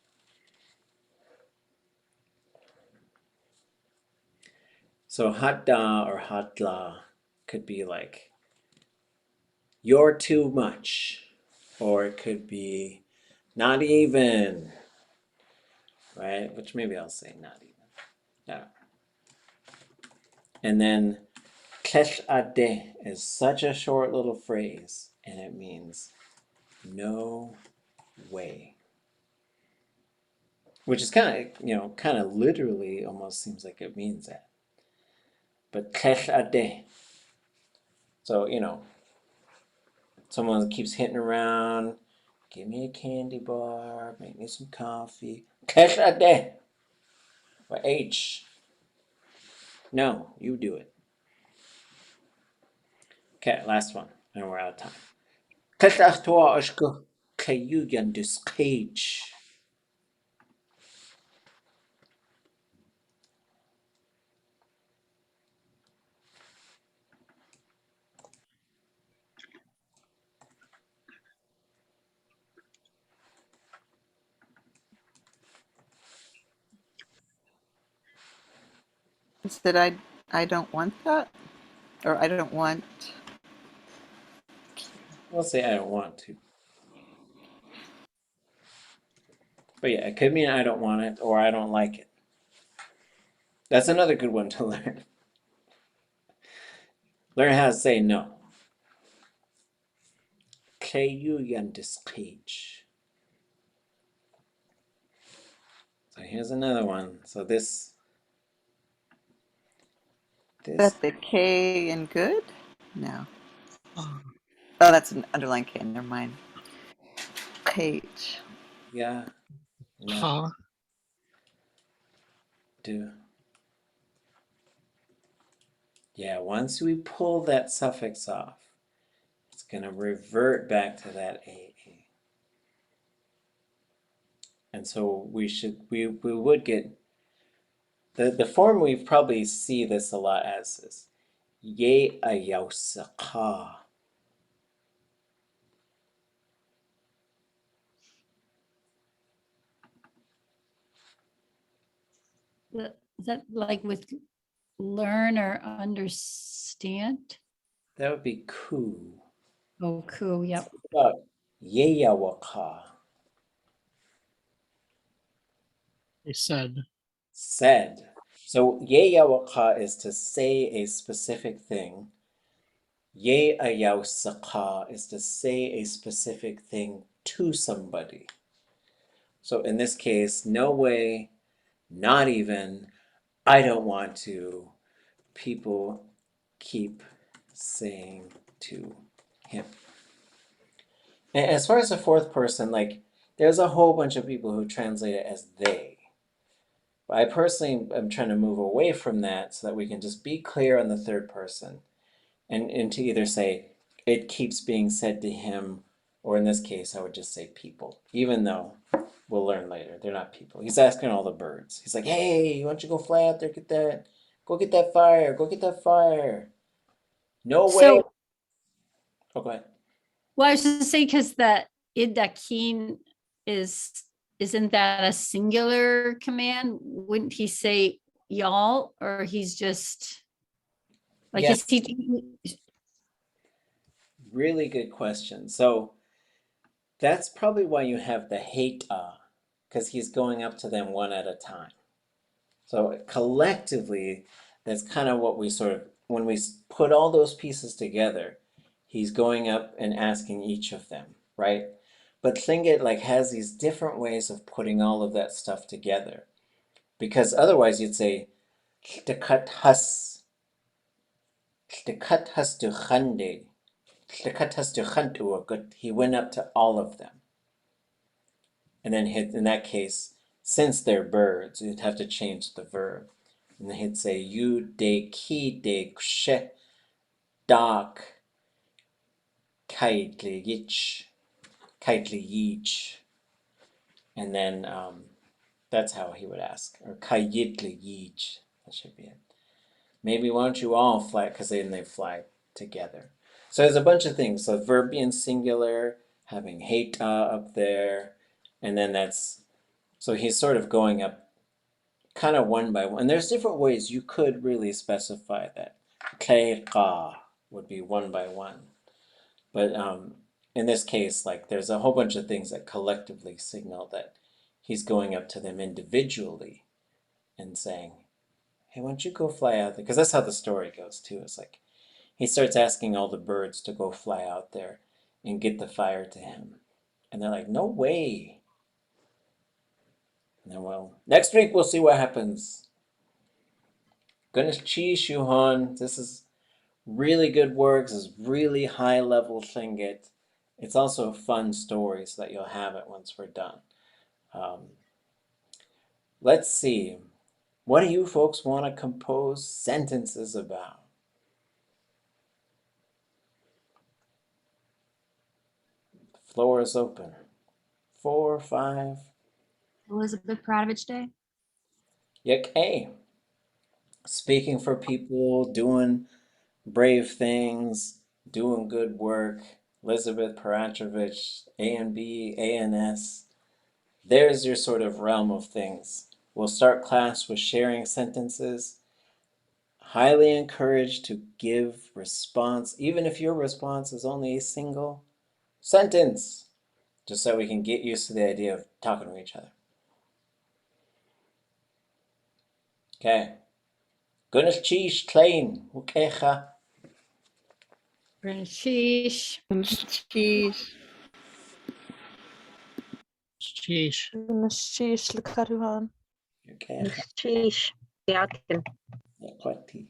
So hadda or hadla could be like, you're too much. Or it could be not even. Right? Which maybe I'll say not even. Yeah. And then kesh ade is such a short little phrase, and it means no way. Which is kind of literally almost seems like it means that. But kesh ade. So, someone keeps hitting around, give me a candy bar, make me some coffee. Kesh ade. Or H. No, you do it. Okay, last one, and we're out of time. Kesh achtoa ashko kayuyan duskage. Said I don't want that, or I don't want. We'll say I don't want to. But yeah, it could mean I don't want it or I don't like it. That's another good one to learn. Learn how to say no. Kayuyan diskage. So here's another one. So this. That the K in good? No. Oh, that's an underlined K. Never mind. Page. Yeah. No. Ha. Do. Yeah, once we pull that suffix off, it's going to revert back to that AA. And so we would get, the form we probably see this a lot as is, Yéil. Is that like with learn or understand? That would be ku. Oh, cool. Yep. But Yéil Ká, They said. said. So Yéil Ká is to say a specific thing. Yéil Ká is to say a specific thing to somebody. So in this case, no way, not even, I don't want to. People keep saying to him. And as far as the fourth person, like, there's a whole bunch of people who translate it as they. But I personally am trying to move away from that so that we can just be clear on the third person and to either say, it keeps being said to him, or in this case, I would just say people, even though we'll learn later, they're not people. He's asking all the birds. He's like, hey, why don't you go fly out there, go get that fire, go get that fire. No way. So, Oh, go ahead. well, I was just saying, because the idakin isn't that a singular command? Wouldn't he say y'all, or he's just like, Yeah. is he? Really good question. So that's probably why you have the hate because he's going up to them one at a time. So collectively, that's kind of what we sort of, when we put all those pieces together, he's going up and asking each of them, right? But Tlingit like has these different ways of putting all of that stuff together. Because otherwise you'd say, Tltekat has du chande. Tltekat has du chantu. He went up to all of them. And then in that case, since they're birds, you'd have to change the verb. And then he'd say, you de ki de kshe dak kaitli yich. And then that's how he would ask. Or kayitli yich. That should be it. Maybe why don't you all fly, because then they fly together. So there's a bunch of things. So verb being singular, having hate up there, and then that's, so he's sort of going up kind of one by one. And there's different ways you could really specify that. Séet Ká would be one by one. But in this case, like there's a whole bunch of things that collectively signal that he's going up to them individually and saying, hey, why don't you go fly out there? Because that's how the story goes too. It's like he starts asking all the birds to go fly out there and get the fire to him. And they're like, no way. And then, well, next week we'll see what happens. Gonna cheese you, hon. This is really good work. This is really high level Tlingit. It's also a fun story so that you'll have it once we're done. Let's see. What do you folks want to compose sentences about? The floor is open. 4, 5. Elizabeth Pratovich Day. Yay. Speaking for people, doing brave things, doing good work. Elizabeth Paratrovich, A&B, ANS. There's your sort of realm of things. We'll start class with sharing sentences. Highly encouraged to give response, even if your response is only a single sentence, just so we can get used to the idea of talking to each other. Okay. Gunnach cheese klein, ukecha. Sheesh. Cheese. Sheesh. Sheesh, Lakaruhan. Ukecha. Sheesh. Yakin. Yakwati.